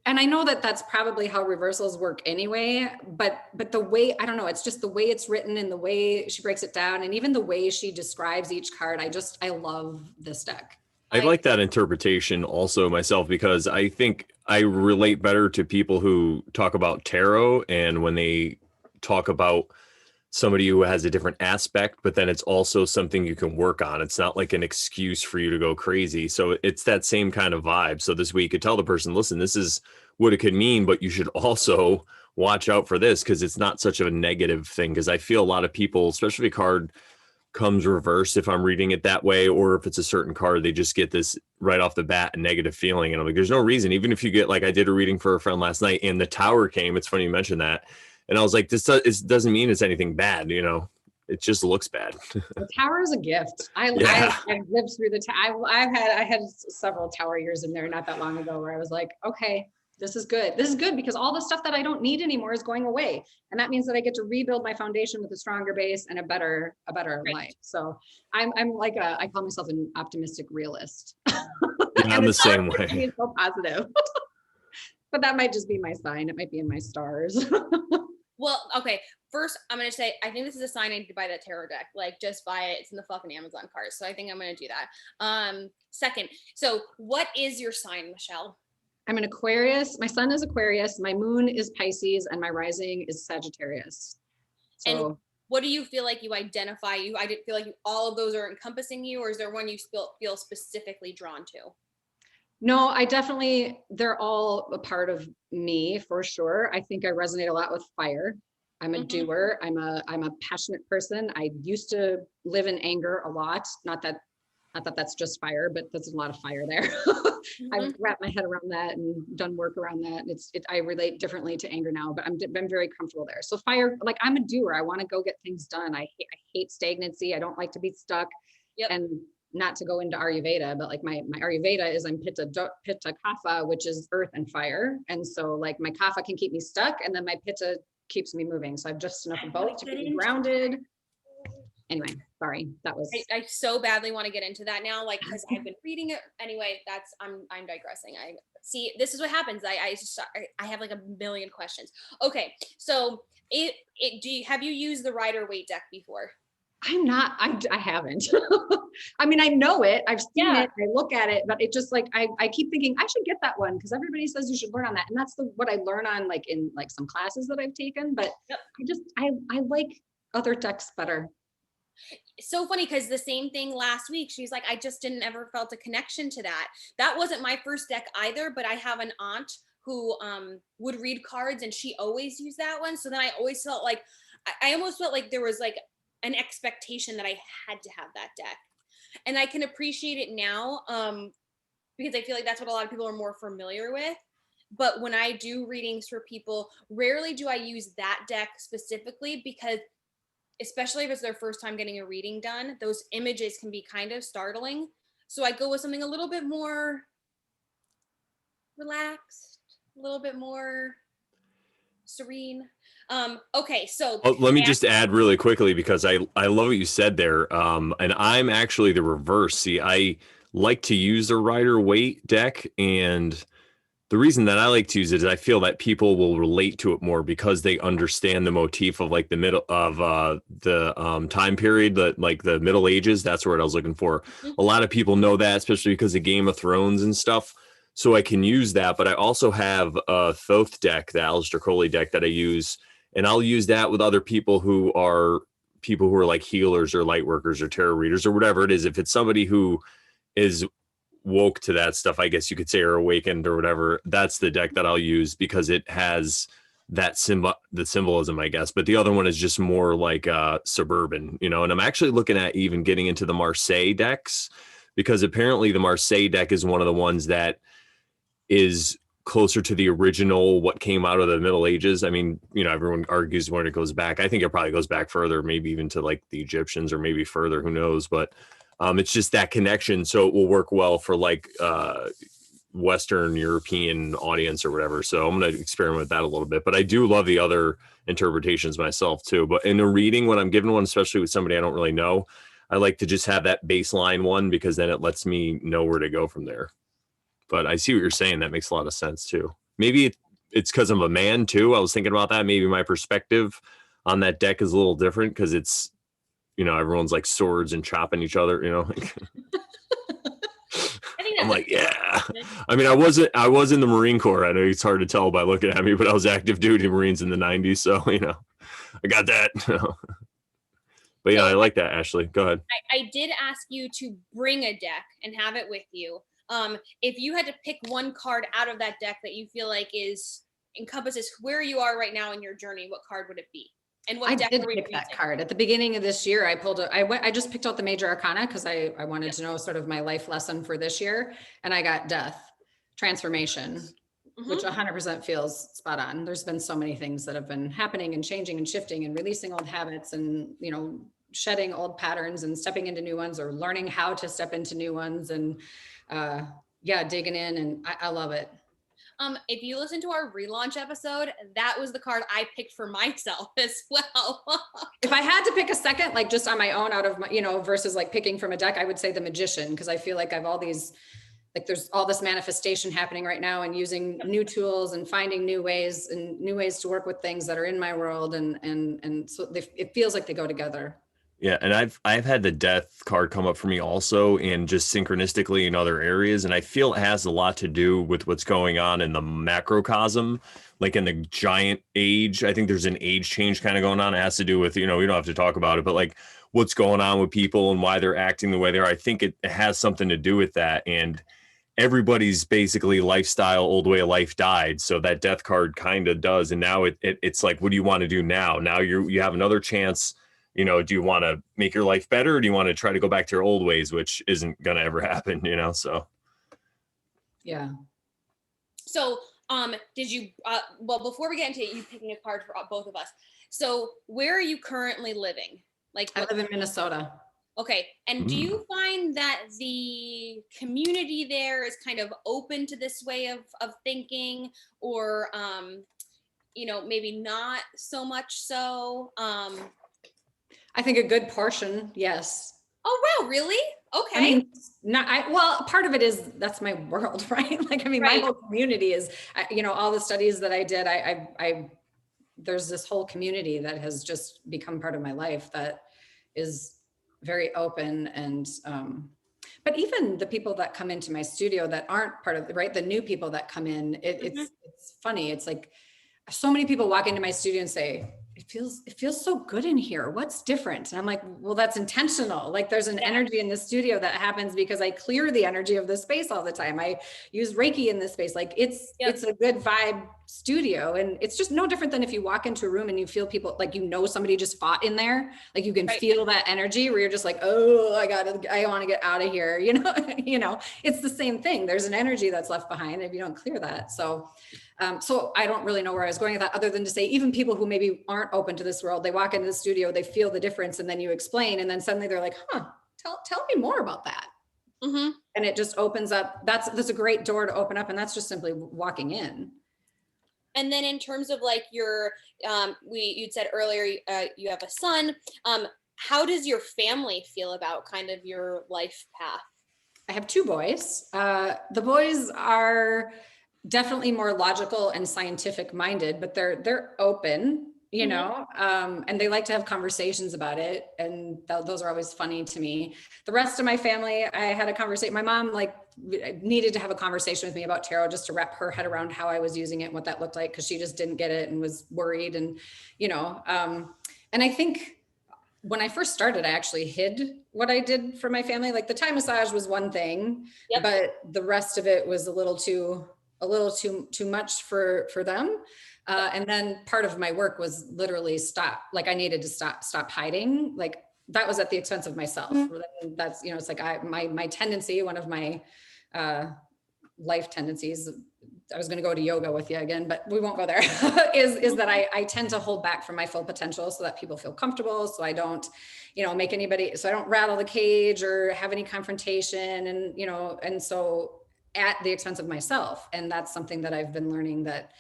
And I know that that's probably how reversals work anyway, but the way, I don't know, it's just the way it's written and the way she breaks it down, and even the way she describes each card. I love this deck. I like that interpretation also myself, because I think I relate better to people who talk about tarot, and when they talk about somebody who has a different aspect, but then it's also something you can work on. It's not like an excuse for you to go crazy. So it's that same kind of vibe. So this way you could tell the person, listen, this is what it could mean, but you should also watch out for this, because it's not such a negative thing. Because I feel a lot of people, especially if a card comes reversed, if I'm reading it that way, or if it's a certain card, they just get this right off the bat, a negative feeling. And I'm like, there's no reason. Even if you get, like, I did a reading for a friend last night and the Tower came, it's funny you mentioned that. And I was like, this doesn't mean it's anything bad, it just looks bad. The tower is a gift. I've lived through the tower. I had several tower years in there not that long ago where I was like, okay, this is good. This is good because all the stuff that I don't need anymore is going away. And that means that I get to rebuild my foundation with a stronger base and a better life. So I'm like I call myself an optimistic realist. Yeah, I'm the same way. Being so positive. But that might just be my sign. It might be in my stars. Well, okay. First, I'm going to say, I think this is a sign I need to buy that tarot deck. Like, just buy it. It's in the fucking Amazon cart. So I think I'm going to do that. Second, so what is your sign, Michelle? I'm an Aquarius. My sun is Aquarius. My moon is Pisces and my rising is Sagittarius. So, and what do you feel like you identify? I didn't feel like all of those are encompassing you, or is there one you feel specifically drawn to? No, they're all a part of me for sure. I think I resonate a lot with fire. I'm a doer. I'm a passionate person. I used to live in anger a lot. Not that that's just fire, but there's a lot of fire there. I've wrapped my head around that and done work around that. I relate differently to anger now, but I'm very comfortable there. So fire, like I'm a doer. I want to go get things done. I hate stagnancy. I don't like to be stuck. Yep. And not to go into Ayurveda, but like my Ayurveda is I'm Pitta Kapha, which is earth and fire. And so like my Kapha can keep me stuck and then my Pitta keeps me moving. So I've just enough of both to keep me grounded. Anyway, sorry, that was. I so badly want to get into that now, like because I've been reading it. Anyway, I'm digressing. I see. This is what happens. I have like a million questions. Okay, so have you used the Rider Waite deck before? I haven't. I mean, I know it, I've seen it, I look at it, but it just like, I keep thinking I should get that one because everybody says you should learn on that. And that's what I learn on like in like some classes that I've taken, but I like other decks better. So funny because the same thing last week. She's like, I just didn't ever felt a connection to that. That wasn't my first deck either, but I have an aunt who would read cards and she always used that one. So then I always felt like, I almost felt like there was like an expectation that I had to have that deck. And I can appreciate it now because I feel like that's what a lot of people are more familiar with. But when I do readings for people, rarely do I use that deck specifically because especially if it's their first time getting a reading done, those images can be kind of startling. So I go with something a little bit more relaxed, a little bit more serene. Okay, so let me just add really quickly because I love what you said there. And I'm actually the reverse. See, I like to use the Rider Waite deck, and the reason that I like to use it is I feel that people will relate to it more because they understand the motif of like the middle of the time period, that like the Middle Ages. That's what I was looking for. A lot of people know that, especially because of Game of Thrones and stuff. So I can use that, but I also have a Thoth deck, the Aleister Crowley deck that I use, and I'll use that with other people who are like healers or light workers or tarot readers or whatever it is. If it's somebody who is woke to that stuff, I guess you could say, or awakened or whatever, that's the deck that I'll use because it has that the symbolism, I guess. But the other one is just more like suburban, and I'm actually looking at even getting into the Marseille decks because apparently the Marseille deck is one of the ones that is closer to the original, what came out of the Middle Ages. I mean, everyone argues when it goes back. I think it probably goes back further, maybe even to like the Egyptians or maybe further, who knows? But it's just that connection. So it will work well for like Western European audience or whatever. So I'm going to experiment with that a little bit, but I do love the other interpretations myself too. But in a reading, when I'm giving one, especially with somebody I don't really know, I like to just have that baseline one because then it lets me know where to go from there. But I see what you're saying. That makes a lot of sense too. Maybe it's because I'm a man too. I was thinking about that. Maybe my perspective on that deck is a little different because it's, everyone's like swords and chopping each other, like, I'm like, yeah. I mean, I was in the Marine Corps. I know it's hard to tell by looking at me, but I was active duty Marines in the 90s. So, I got that. But yeah, I like that, Ashely. Go ahead. I did ask you to bring a deck and have it with you. If you had to pick one card out of that deck that you feel like encompasses where you are right now in your journey, what card would it be? And what deck did pick that card at the beginning of this year. I just picked out the major arcana because I wanted to know sort of my life lesson for this year, and I got death, transformation, which 100% feels spot on. There's been so many things that have been happening and changing and shifting and releasing old habits and shedding old patterns and stepping into new ones, or learning how to step into new ones, and yeah, digging in, and I love it. If you listen to our relaunch episode, that was the card I picked for myself as well. If I had to pick a second, like just on my own out of my, versus like picking from a deck, I would say the Magician, because I feel like I've all these, like there's all this manifestation happening right now, and using new tools and finding new ways to work with things that are in my world. And so it feels like they go together. Yeah, and I've had the death card come up for me also, and just synchronistically in other areas, and I feel it has a lot to do with what's going on in the macrocosm, like in the giant age. I think there's an age change kind of going on. It has to do with, we don't have to talk about it, but like what's going on with people and why they're acting the way they are. I think it has something to do with that, and everybody's basically lifestyle, old way of life died. So that death card kind of does, and now it's like, what do you want to do now? Now you have another chance. Do you want to make your life better, or do you want to try to go back to your old ways, which isn't going to ever happen, so. Yeah. So, did you, well, before we get into you picking a card for both of us. So where are you currently living? Like, I live in Minnesota. Okay. And do you find that the community there is kind of open to this way of thinking, or, maybe not so much so? I think a good portion, yes. Oh, wow, really? Okay. I mean, well, part of it is that's my world, right? Like, I mean, Right. my whole community is, all the studies that I did, there's this whole community that has just become part of my life that is very open. And, but even the people that come into my studio that aren't part of the new people that come in, it's funny. It's like so many people walk into my studio and say, it feels so good in here. What's different? And I'm like, well, that's intentional. Like there's an energy in the studio that happens because I clear the energy of the space all the time. I use Reiki in this space. Like it's a good vibe studio. And it's just no different than if you walk into a room and you feel people, like, somebody just fought in there. Like you can feel that energy where you're just like, oh, I want to get out of here. It's the same thing. There's an energy that's left behind if you don't clear that. So I don't really know where I was going with that, other than to say, even people who maybe aren't open to this world, they walk into the studio, they feel the difference, and then you explain, and then suddenly they're like, tell me more about that. Mm-hmm. And it just opens up. That's a great door to open up. And that's just simply walking in. And then in terms of like your, you'd said earlier, you have a son. How does your family feel about kind of your life path? I have 2 boys. The boys are definitely more logical and scientific minded, but they're open, and they like to have conversations about it. And those are always funny to me. The rest of my family, I had a conversation. My mom needed to have a conversation with me about tarot just to wrap her head around how I was using it and what that looked like, because she just didn't get it and was worried. And, and I think when I first started, I actually hid what I did for my family. Like the Thai massage was one thing, but the rest of it was a little too much for them. And then part of my work was literally stop. Like I needed to stop hiding. Like that was at the expense of myself. That's, it's like my tendency, one of my life tendencies, I was going to go to yoga with you again, but we won't go there, is that I tend to hold back from my full potential so that people feel comfortable. So I don't, make anybody, so I don't rattle the cage or have any confrontation, and, and so at the expense of myself. And that's something that I've been learning, that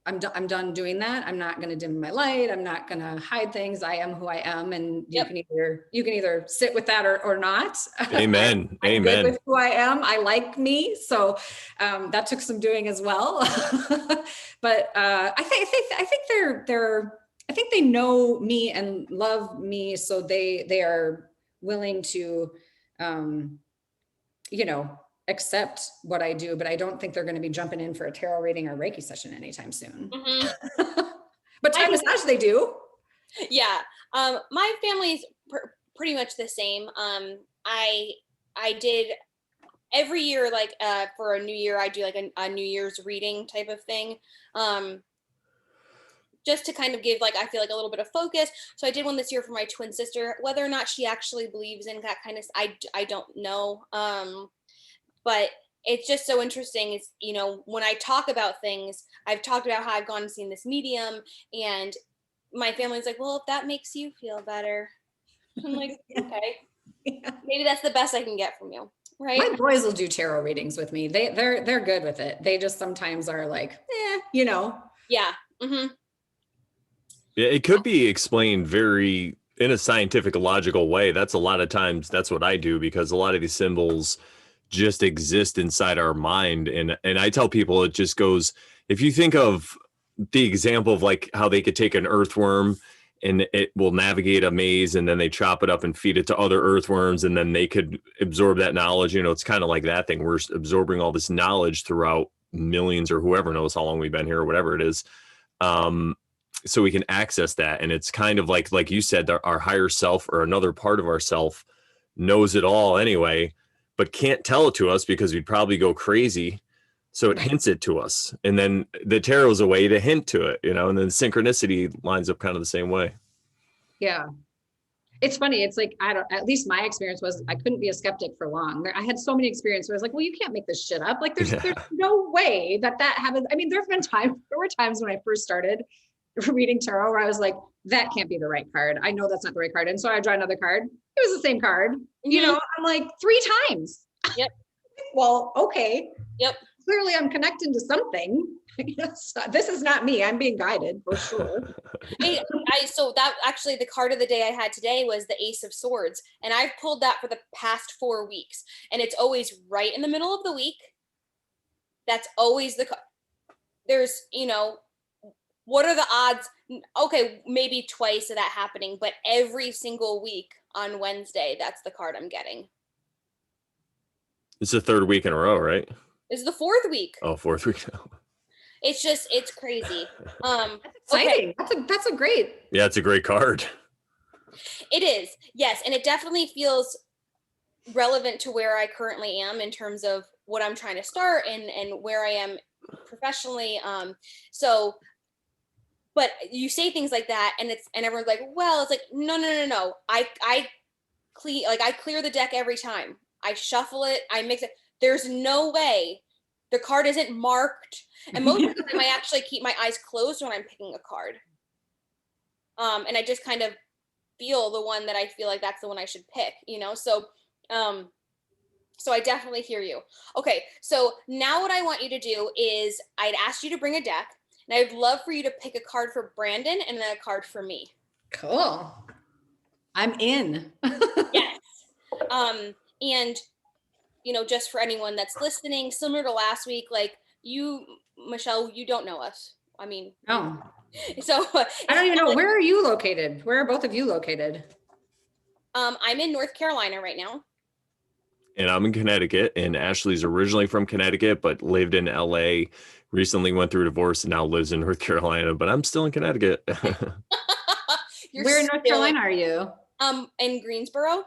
I'm done doing that. I'm not going to dim my light. I'm not going to hide things. I am who I am. And you can either sit with that or not. Amen. I'm Amen. good with who I am. I like me. So that took some doing as well. But I think they know me and love me. So they are willing to, accept what I do, but I don't think they're going to be jumping in for a tarot reading or Reiki session anytime soon. But Thai massage they do. Yeah. My family's pretty much the same. I did every year, like for a new year, I do like a New Year's reading type of thing. Just to kind of give, like, I feel like a little bit of focus. So I did one this year for my twin sister. Whether or not she actually believes in that kind of, I don't know. But it's just so interesting. It's, when I talk about things, I've talked about how I've gone and seen this medium, and my family's like, well, if that makes you feel better, I'm like, Yeah. okay, Yeah. maybe that's the best I can get from you, right? My boys will do tarot readings with me. They're good with it. They just sometimes are like, you know. Yeah. Mm-hmm. Yeah, it could be explained very in a scientific, logical way. That's a lot of times that's what I do, because a lot of these symbols just exist inside our mind. And I tell people it just goes, if you think of the example of like how they could take an earthworm and it will navigate a maze, and then they chop it up and feed it to other earthworms, and then they could absorb that knowledge. You know, it's kind of like that thing. We're absorbing all this knowledge throughout millions, or whoever knows how long we've been here or whatever it is. So we can access that. And it's kind of like you said, our higher self or another part of ourself knows it all anyway, but can't tell it to us because we'd probably go crazy. So it hints it to us. And then the tarot is a way to hint to it, you know, and then synchronicity lines up kind of the same way. Yeah. It's funny. It's like, at least my experience was I couldn't be a skeptic for long. I had so many experiences where I was like, well, you can't make this shit up. Like there's no way that happens. I mean, there were times when I first started reading tarot where I was like, that can't be the right card. I know that's not the right card. And so I draw another card. It was the same card. You know, I'm like 3 times. Yep. Well, okay. Yep. Clearly I'm connecting to something. This is not me. I'm being guided for sure. So that actually, the card of the day I had today was the Ace of Swords. And I've pulled that for the past 4 weeks. And it's always right in the middle of the week. That's always there's, you know, what are the odds? Okay, maybe twice of that happening, but every single week on Wednesday, that's the card I'm getting. It's the 3rd week in a row, right? This is the 4th week. Oh, 4th week. It's crazy. That's exciting. Okay. That's a great. Yeah, it's a great card. It is. Yes. And it definitely feels relevant to where I currently am in terms of what I'm trying to start and where I am professionally. But you say things like that and everyone's like, well, it's like, no. I clear the deck every time. I shuffle it. I mix it. There's no way the card isn't marked. And most of the time I actually keep my eyes closed when I'm picking a card. And I just kind of feel the one that I feel like that's the one I should pick, you know? So I definitely hear you. Okay. So now what I want you to do is I'd ask you to bring a deck. And I'd love for you to pick a card for Brandon and then a card for me. Cool. I'm in. Yes. And, you know, just for anyone that's listening, similar to last week, like you, Michelle, you don't know us. I mean, no. So I don't even know. Where are you located? Where are both of you located? I'm in North Carolina right now. And I'm in Connecticut, and Ashley's originally from Connecticut, but lived in LA, recently went through a divorce, and now lives in North Carolina, but I'm still in Connecticut. Where in North Carolina are you? In Greensboro.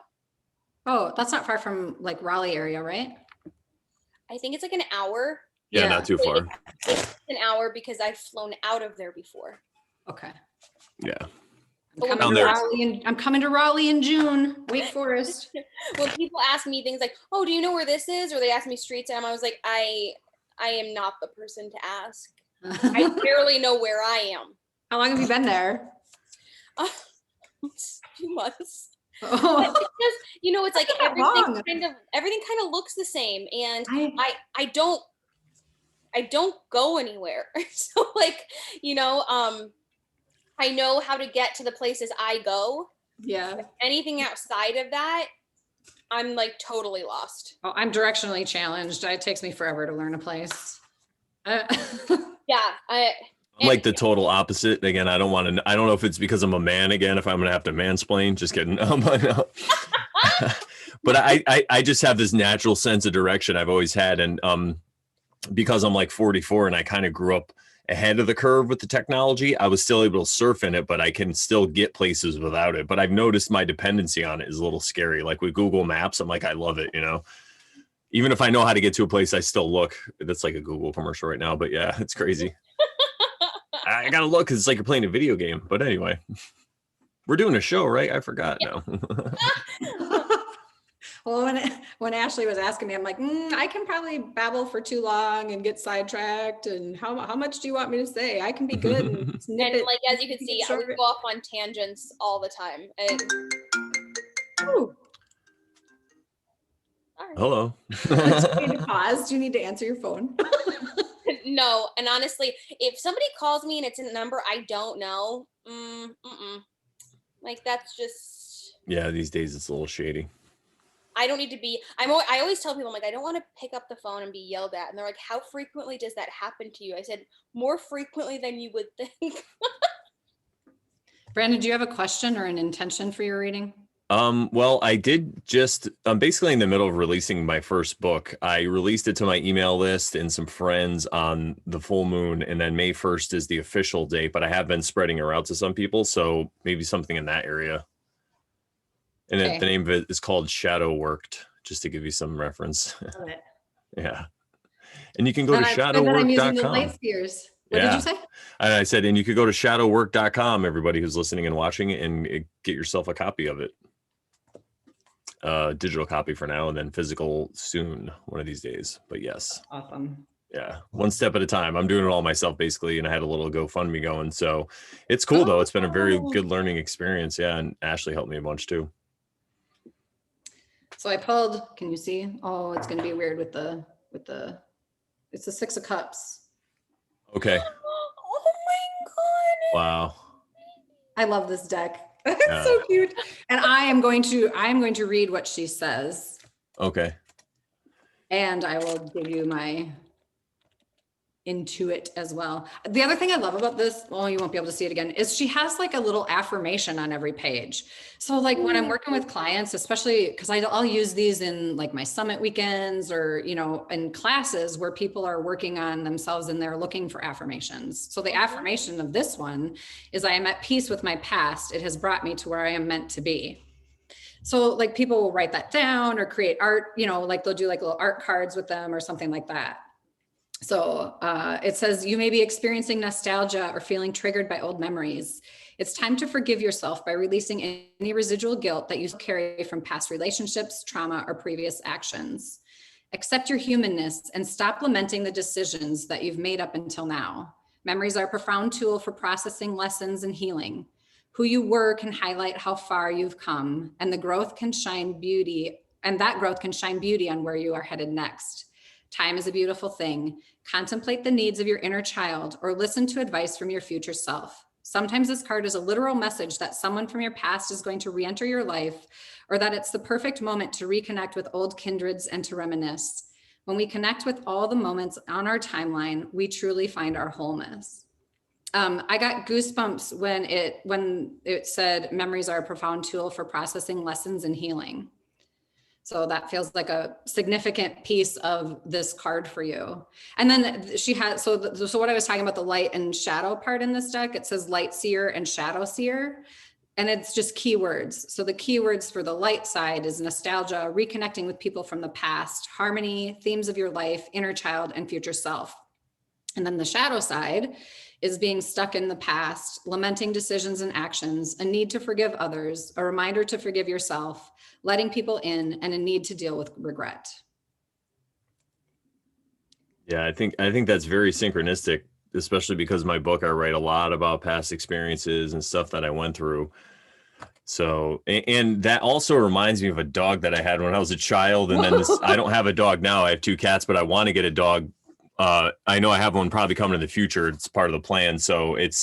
Oh, that's not far from like Raleigh area, right? I think it's like an hour. Yeah, not too far. It's an hour because I've flown out of there before. Okay. Yeah. I'm coming to Raleigh in June, Wake Forest. When people ask me things like, oh, do you know where this is? Or they ask me streets, and I was like, I am not the person to ask. I barely know where I am. How long have you been there? 2 months. Oh. It's just, you know, it's like everything kind of looks the same, and I don't go anywhere. So like, you know, I know how to get to the places I go. Yeah. Anything outside of that, I'm like totally lost. Oh, I'm directionally challenged. It takes me forever to learn a place. Yeah. I'm like the total opposite. Again, I don't know if it's because I'm a man again, if I'm going to have to mansplain, just kidding. But I just have this natural sense of direction I've always had. And because I'm like 44 and I kind of grew up ahead of the curve with the technology, I was still able to surf in it, but I can still get places without it. But I've noticed my dependency on it is a little scary. Like with Google Maps, I'm like, I love it, you know? Even if I know how to get to a place, I still look. That's like a Google commercial right now, but yeah, it's crazy. I gotta look because it's like you're playing a video game. But anyway, we're doing a show, right? I forgot now. Well, when Ashley was asking me, I'm like, I can probably babble for too long and get sidetracked. And how much do you want me to say? I can be good. And like, as you can see, I would go off on tangents all the time. Hello. Do you need to pause? Do you need to answer your phone? No, and honestly, if somebody calls me and it's a number I don't know, like that's just. Yeah, these days it's a little shady. I don't need to be. I always tell people, I'm like, I don't want to pick up the phone and be yelled at, and they're like, how frequently does that happen to you? I said, more frequently than you would think. Brandon, do you have a question or an intention for your reading? Well, I did just, I'm basically in the middle of releasing my first book. I released it to my email list and some friends on the full moon, and then May 1st is the official date, but I have been spreading it out to some people. So maybe something in that area. And Okay. the name of it is called Shadow Worked, just to give you some reference. Love it. Yeah. And you can go And to I'm using the shadowwork.com. light spheres. What Yeah. did you say? And I said, and you could go to shadowwork.com, everybody who's listening and watching, and get yourself a copy of it. Digital copy for now, and then physical soon, one of these days. But yes. Awesome. Yeah. One step at a time. I'm doing it all myself basically. And I had a little GoFundMe going. So it's cool though. It's been a very good learning experience. Yeah. And Ashely helped me a bunch too. So I pulled, can you see? Oh, it's going to be weird with the, it's the 6 of Cups. Okay. Oh my God. Wow. I love this deck. It's so cute. And I am going to read what she says. Okay. And I will give you my intuit as well. The other thing I love about this, well, you won't be able to see it again, is she has like a little affirmation on every page. So like when I'm working with clients, especially because I'll use these in like my summit weekends or, you know, in classes where people are working on themselves and they're looking for affirmations. So the affirmation of this one is, I am at peace with my past. It has brought me to where I am meant to be. So like people will write that down or create art, you know, like they'll do like little art cards with them or something like that. So it says, you may be experiencing nostalgia or feeling triggered by old memories. It's time to forgive yourself by releasing any residual guilt that you carry from past relationships, trauma, or previous actions. Accept your humanness and stop lamenting the decisions that you've made up until now. Memories are a profound tool for processing lessons and healing. Who you were can highlight how far you've come, and the growth can shine beauty, and that growth can shine beauty on where you are headed next. Time is a beautiful thing. Contemplate the needs of your inner child or listen to advice from your future self. Sometimes this card is a literal message that someone from your past is going to re-enter your life, or that it's the perfect moment to reconnect with old kindreds and to reminisce. When we connect with all the moments on our timeline, we truly find our wholeness. I got goosebumps when it said memories are a profound tool for processing lessons and healing. So that feels like a significant piece of this card for you. And then she has, so what I was talking about, the light and shadow part in this deck, it says light seer and shadow seer, and it's just keywords. So the keywords for the light side is nostalgia, reconnecting with people from the past, harmony, themes of your life, inner child, and future self. And then the shadow side is being stuck in the past, lamenting decisions and actions, a need to forgive others, a reminder to forgive yourself, letting people in, and a need to deal with regret. Yeah, I think that's very synchronistic, especially because my book, I write a lot about past experiences and stuff that I went through. So, and that also reminds me of a dog that I had when I was a child. And then I don't have a dog now. I have 2 cats, but I want to get a dog. I know I have one probably coming in the future. It's part of the plan. So it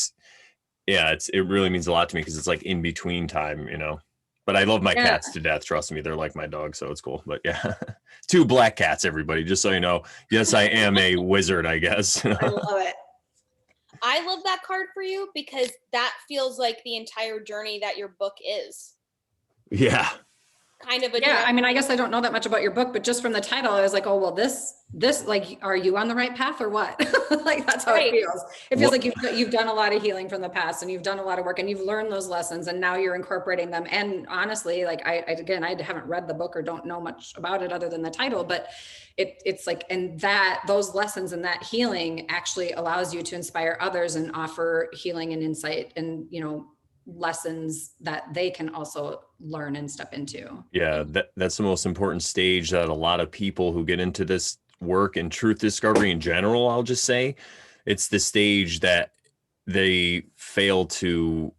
really means a lot to me because it's like in between time, you know. But I love my cats to death. Trust me, they're like my dog, so it's cool. But yeah, 2 black cats, everybody, just so you know. Yes, I am a wizard, I guess. I love it. I love that card for you because that feels like the entire journey that your book is. Yeah. Kind of a I mean, I guess I don't know that much about your book, but just from the title, I was like, oh, well, this, like, are you on the right path or what? Like, that's how it feels. It feels like you've done a lot of healing from the past and you've done a lot of work and you've learned those lessons and now you're incorporating them. And honestly, like I haven't read the book or don't know much about it other than the title, but it's like, and those lessons and that healing actually allows you to inspire others and offer healing and insight and, you know, lessons that they can also learn and step into. Yeah, that's the most important stage that a lot of people who get into this work and truth discovery in general, I'll just say, it's the stage that they fail to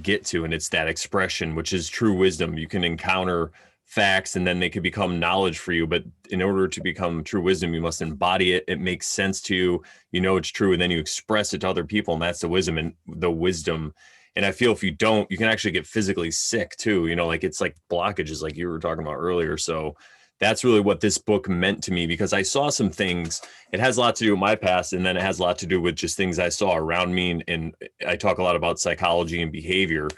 get to, and it's that expression, which is true wisdom. You can encounter facts and then they could become knowledge for you. But in order to become true wisdom, you must embody it. It makes sense to you. You know it's true, and then you express it to other people, and that's the wisdom. And I feel if you don't, you can actually get physically sick too. You know, like it's like blockages, like you were talking about earlier. So that's really what this book meant to me, because I saw some things. It has a lot to do with my past, and then it has a lot to do with just things I saw around me. And I talk a lot about psychology and behavior,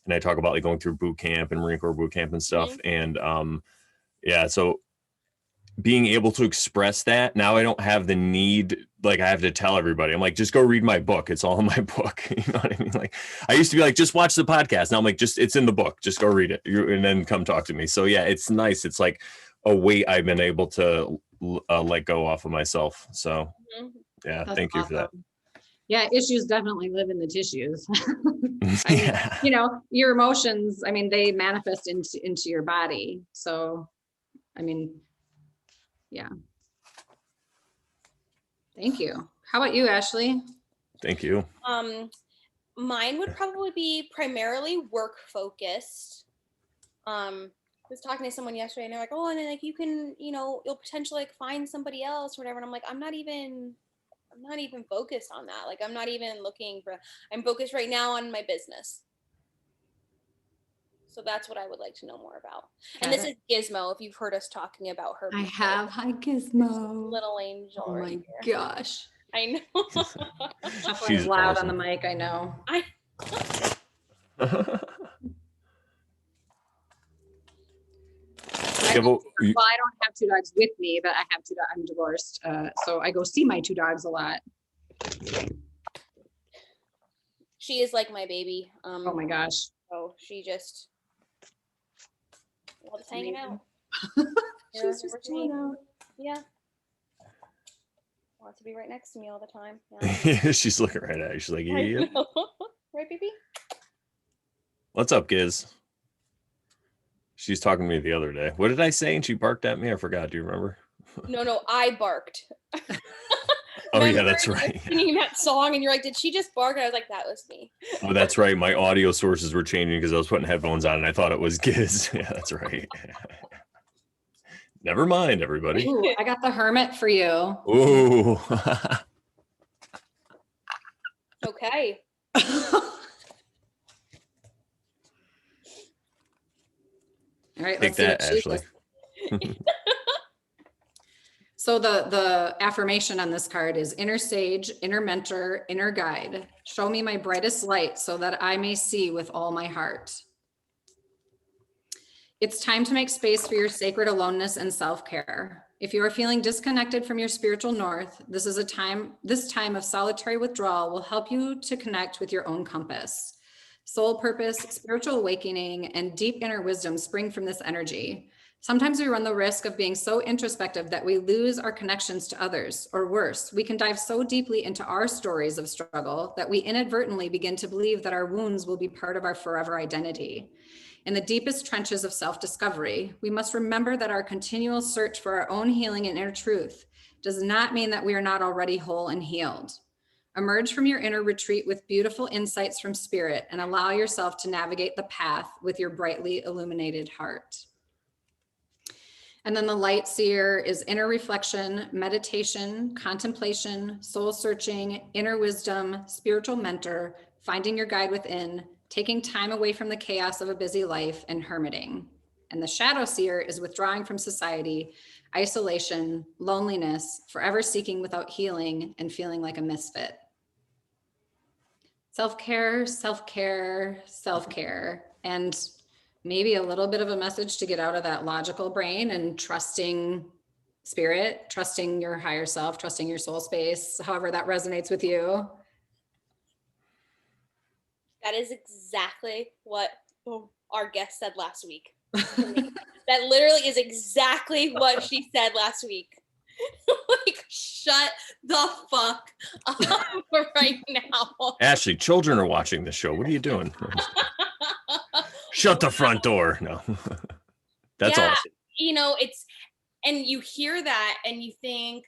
and I talk about like going through boot camp and Marine Corps boot camp and stuff. And yeah, so being able to express that now, I don't have the need, like I have to tell everybody. I'm like, just go read my book. It's all in my book. You know what I mean? Like I used to be like, just watch the podcast. Now I'm like, just, it's in the book. Just go read it and then come talk to me. So yeah, it's nice. It's like a weight I've been able to let go off of myself. So yeah, That's thank you for that. Yeah, issues definitely live in the tissues. Yeah. You know, your emotions, I mean, they manifest into your body. So, I mean, yeah. Thank you. How about you, Ashely? Thank you. Mine would probably be primarily work focused. I was talking to someone yesterday and they're like, oh, and then like you can, you know, you'll potentially like find somebody else or whatever. And I'm like, I'm not even focused on that. Like I'm not even looking for, I'm focused right now on my business. So that's what I would like to know more about. And this is Gizmo, if you've heard us talking about her I before. have. Hi, Gizmo. Little angel. Oh right my here. gosh. I know. She's loud awesome on the mic, I know. Well, I don't have two dogs with me, but I have two dogs. I'm divorced. So I go see my two dogs a lot. She is like my baby. Oh my gosh. So she just loves hanging out. She's just chilling out. Yeah. Wants to be right next to me all the time. Yeah. She's looking right at you. She's like, yeah. Right, baby? What's up, Giz? She's talking to me the other day. What did I say? And she barked at me. I forgot. Do you remember? No, I barked. Oh yeah, that's right. Singing that song, and you're like, "Did she just bark?" And I was like, "That was me." Oh, that's right. My audio sources were changing because I was putting headphones on, and I thought it was Giz. Yeah, that's right. Never mind, everybody. Ooh, I got the hermit for you. Ooh. Okay. All right, Take that, Ashely. So the affirmation on this card is inner sage, inner mentor, inner guide. Show me my brightest light so that I may see with all my heart. It's time to make space for your sacred aloneness and self-care. If you are feeling disconnected from your spiritual north, this time of solitary withdrawal will help you to connect with your own compass. Soul purpose, spiritual awakening, and deep inner wisdom spring from this energy. Sometimes we run the risk of being so introspective that we lose our connections to others, or worse, we can dive so deeply into our stories of struggle that we inadvertently begin to believe that our wounds will be part of our forever identity. In the deepest trenches of self-discovery, we must remember that our continual search for our own healing and inner truth does not mean that we are not already whole and healed. Emerge from your inner retreat with beautiful insights from spirit and allow yourself to navigate the path with your brightly illuminated heart. And then the light seer is inner reflection, meditation, contemplation, soul searching, inner wisdom, spiritual mentor, finding your guide within, taking time away from the chaos of a busy life, and hermiting. And the shadow seer is withdrawing from society, isolation, loneliness, forever seeking without healing, and feeling like a misfit. Self-care, self-care, self-care. And maybe a little bit of a message to get out of that logical brain and trusting spirit, trusting your higher self, trusting your soul space, however that resonates with you. That is exactly what our guest said last week. That literally is exactly what she said last week. Like, shut the fuck up right now. Ashely, children are watching the show. What are you doing? Shut the front door. No. That's awesome. You know, and you hear that and you think,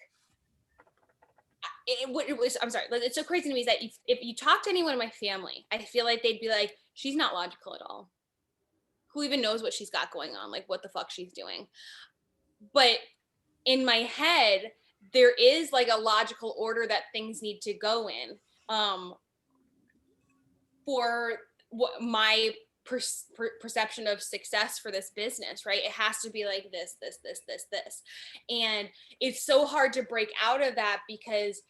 I'm sorry, it's so crazy to me is that if you talk to anyone in my family, I feel like they'd be like, she's not logical at all. who even knows what she's got going on? Like, what the fuck she's doing? But in my head, there is like a logical order that things need to go in, for what my perception of success for this business, right? It has to be like this. And it's so hard to break out of that, because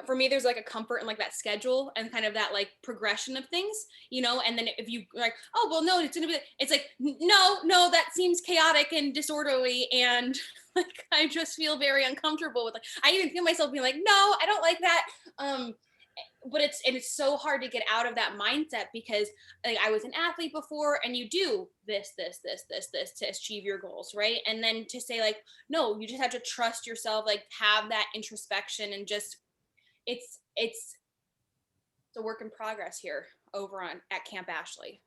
for me, there's like a comfort in like that schedule and kind of that like progression of things, you know. And then if you like, oh well, no, it's gonna be, it's like, no, that seems chaotic and disorderly, and like I just feel very uncomfortable with, like, I even feel myself being like, no, I don't like that. But it's so hard to get out of that mindset, because like I was an athlete before, and you do this to achieve your goals, right? And then to say like, no, you just have to trust yourself, like have that introspection, and just it's a work in progress here over at Camp Ashely.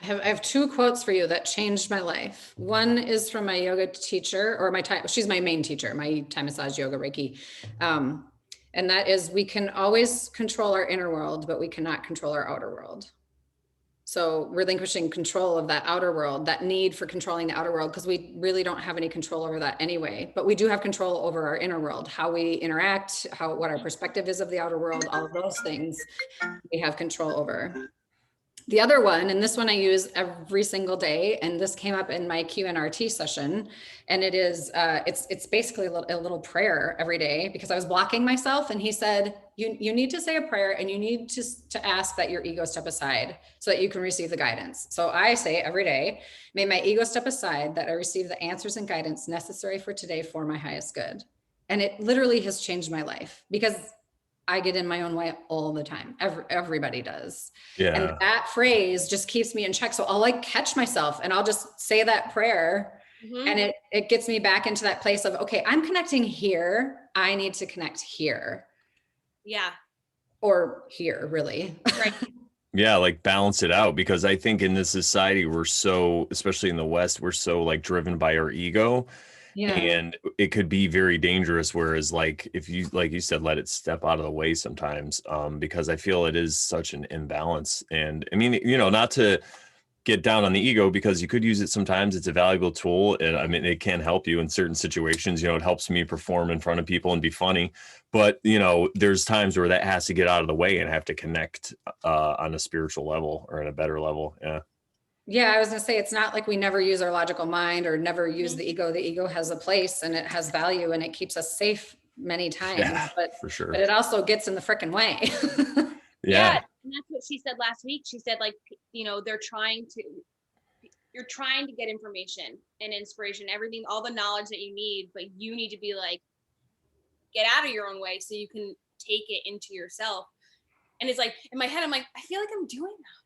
I have two quotes for you that changed my life. One is from my yoga teacher, or she's my main teacher, my Thai massage, yoga, Reiki. And that is, we can always control our inner world, but we cannot control our outer world. So relinquishing control of that outer world, that need for controlling the outer world, because we really don't have any control over that anyway, but we do have control over our inner world, how we interact, what our perspective is of the outer world, all of those things we have control over. The other one, and this one I use every single day, and this came up in my QNRT session, and it is, it's basically a little prayer every day, because I was blocking myself, and he said, you need to say a prayer, and you need to ask that your ego step aside so that you can receive the guidance. So I say every day, may my ego step aside, that I receive the answers and guidance necessary for today for my highest good. And it literally has changed my life, because I get in my own way all the time. Everybody does. Yeah. And that phrase just keeps me in check. So I'll like catch myself, and I'll just say that prayer, and it gets me back into that place of, okay, I'm connecting here. I need to connect here. Yeah. Or here, really. Right. Yeah, like balance it out, because I think in this society, we're so, especially in the West, we're so like driven by our ego. Yeah. And it could be very dangerous. Whereas like, if you, like you said, let it step out of the way sometimes, because I feel it is such an imbalance. And I mean, you know, not to get down on the ego, because you could use it sometimes. It's a valuable tool. And I mean, it can help you in certain situations. You know, it helps me perform in front of people and be funny. But, you know, there's times where that has to get out of the way and have to connect on a spiritual level or on a better level. Yeah. Yeah, I was gonna say, it's not like we never use our logical mind or never use the ego. The ego has a place, and it has value, and it keeps us safe many times. Yeah, but for sure. But it also gets in the frickin' way. Yeah. And that's what she said last week. She said, like, you know, you're trying to get information and inspiration, everything, all the knowledge that you need, but you need to be like, get out of your own way so you can take it into yourself. And it's like, in my head, I'm like, I feel like I'm doing that.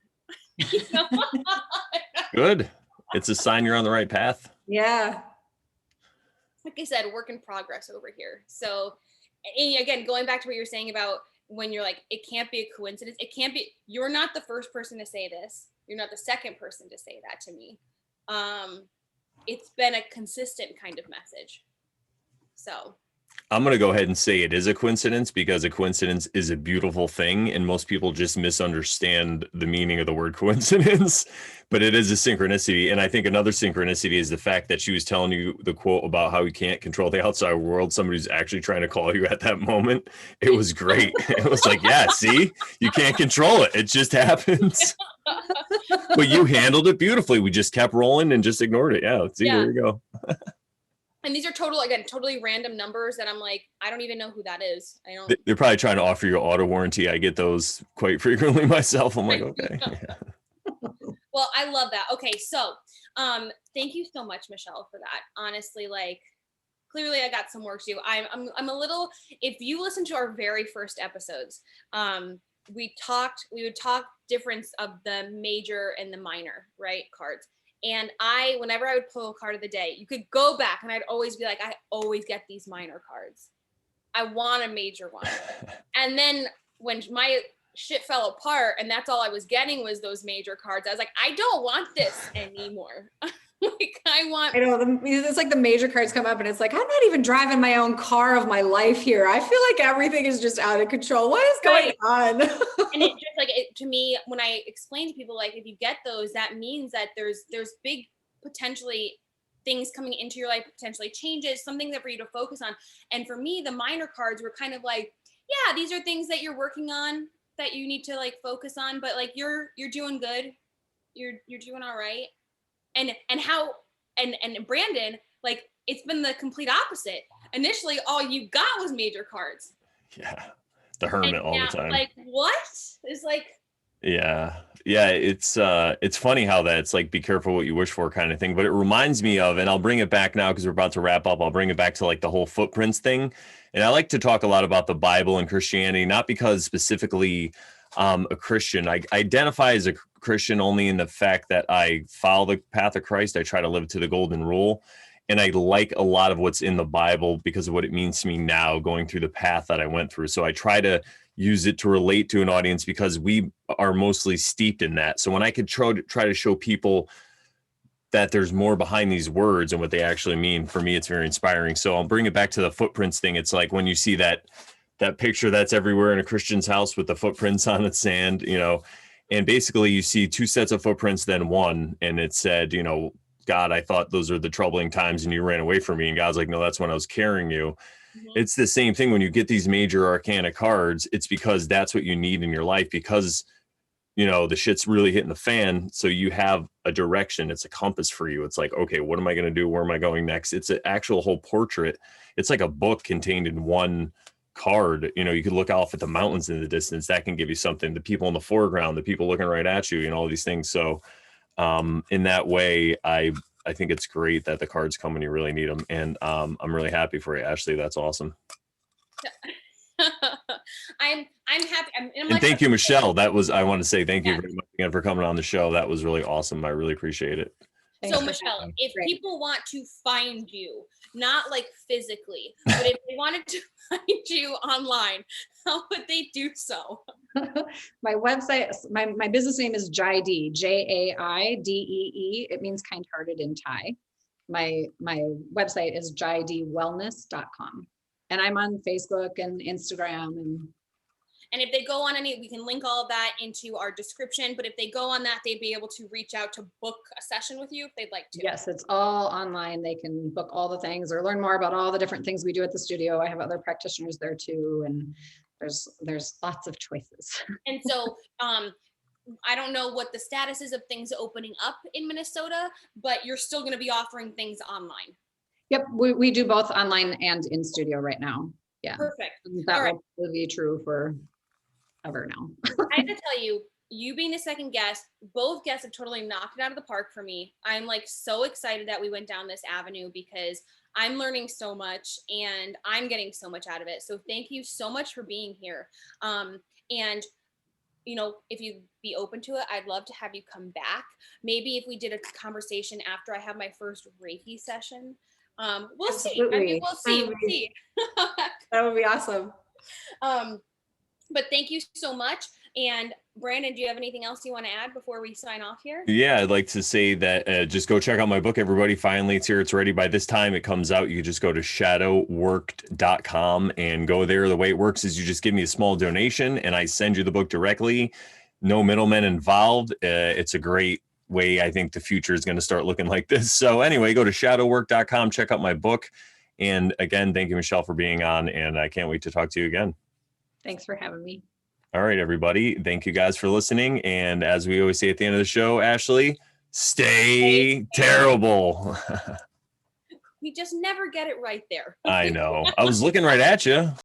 You know? Good. It's a sign you're on the right path. Yeah. Like I said, work in progress over here. So, and again, going back to what you're saying about when you're like, it can't be a coincidence. It can't be, you're not the first person to say this. You're not the second person to say that to me. It's been a consistent kind of message. So I'm going to go ahead and say it is a coincidence, because a coincidence is a beautiful thing. And most people just misunderstand the meaning of the word coincidence, but it is a synchronicity. And I think another synchronicity is the fact that she was telling you the quote about how you can't control the outside world. Somebody's actually trying to call you at that moment. It was great. It was like, yeah, see, you can't control it. It just happens. But you handled it beautifully. We just kept rolling and just ignored it. Yeah. See, there you go. And these are totally random numbers that I'm like, I don't even know who that is. They're probably trying to offer you auto warranty. I get those quite frequently myself. I'm like, okay. Yeah. Well, I love that. Okay. So, thank you so much, Michelle, for that. Honestly, like, clearly I got some work to do. I'm a little, if you listen to our very first episodes, we would talk difference of the major and the minor, right, cards. And whenever I would pull a card of the day, you could go back and I'd always be like, I always get these minor cards. I want a major one. And then when my shit fell apart and that's all I was getting was those major cards, I was like, I don't want this anymore. Like I know it's like the major cards come up and it's like, I'm not even driving my own car of my life here. I feel like everything is just out of control. What is going on? And it just like to me, when I explain to people, like if you get those, that means that there's big potentially things coming into your life, potentially changes, something that for you to focus on. And for me, the minor cards were kind of like, yeah, these are things that you're working on that you need to like focus on, but like you're doing good. You're doing all right. And Brandon, like it's been the complete opposite. Initially, all you got was major cards. Yeah. The hermit all the time. Like what? It's like yeah. It's funny how that's like be careful what you wish for kind of thing. But it reminds me of, and I'll bring it back now because we're about to wrap up. I'll bring it back to like the whole footprints thing. And I like to talk a lot about the Bible and Christianity, not because specifically a Christian. I identify as a Christian only in the fact that I follow the path of Christ. I try to live to the golden rule. And I like a lot of what's in the Bible because of what it means to me now going through the path that I went through. So I try to use it to relate to an audience because we are mostly steeped in that. So when I could try to show people that there's more behind these words and what they actually mean, for me, it's very inspiring. So I'll bring it back to the footprints thing. It's like when you see that picture that's everywhere in a Christian's house with the footprints on the sand, and basically you see two sets of footprints, then one, and it said, God, I thought those are the troubling times and you ran away from me. And God's like, no, that's when I was carrying you. Mm-hmm. It's the same thing when you get these major arcana cards. It's because that's what you need in your life because, the shit's really hitting the fan. So you have a direction. It's a compass for you. It's like, okay, what am I going to do? Where am I going next? It's an actual whole portrait. It's like a book contained in one card. You could look off at the mountains in the distance. That can give you something. The people in the foreground, the people looking right at you, all these things. So in that way, I think it's great that the cards come when you really need them. And I'm really happy for you, Ashely. That's awesome. I'm happy. And thank you, Michelle. I want to say thank you very much again for coming on the show. That was really awesome. I really appreciate it. So Michelle, if people want to find you, not like physically, but if they wanted to find you online, how would they do so? My website, my business name is Jai Dee, Jaidee. It means kind-hearted in Thai. My website is JaiDeeWellness.com. And I'm on Facebook and Instagram. And if they go on we can link all of that into our description, but if they go on that, they'd be able to reach out to book a session with you if they'd like to. Yes, it's all online. They can book all the things or learn more about all the different things we do at the studio. I have other practitioners there too. And there's lots of choices. And so, I don't know what the status is of things opening up in Minnesota, but you're still going to be offering things online. Yep, we do both online and in studio right now. Yeah. Perfect. That will be true for ever now. I have to tell you, you being the second guest, both guests have totally knocked it out of the park for me. I'm like so excited that we went down this avenue because I'm learning so much and I'm getting so much out of it. So thank you so much for being here. And if you'd be open to it, I'd love to have you come back. Maybe if we did a conversation after I have my first Reiki session. We'll see. We'll see. That would be awesome. But thank you so much. And Brandon, do you have anything else you want to add before we sign off here? Yeah, I'd like to say that just go check out my book, everybody. Finally, it's here. It's ready. By this time it comes out, you can just go to shadowworked.com and go there. The way it works is you just give me a small donation and I send you the book directly. No middlemen involved. It's a great way. I think the future is going to start looking like this. So anyway, go to shadowwork.com, check out my book. And again, thank you, Michelle, for being on. And I can't wait to talk to you again. Thanks for having me. All right, everybody. Thank you guys for listening. And as we always say at the end of the show, Ashely, stay terrible. We just never get it right there. I know. I was looking right at you.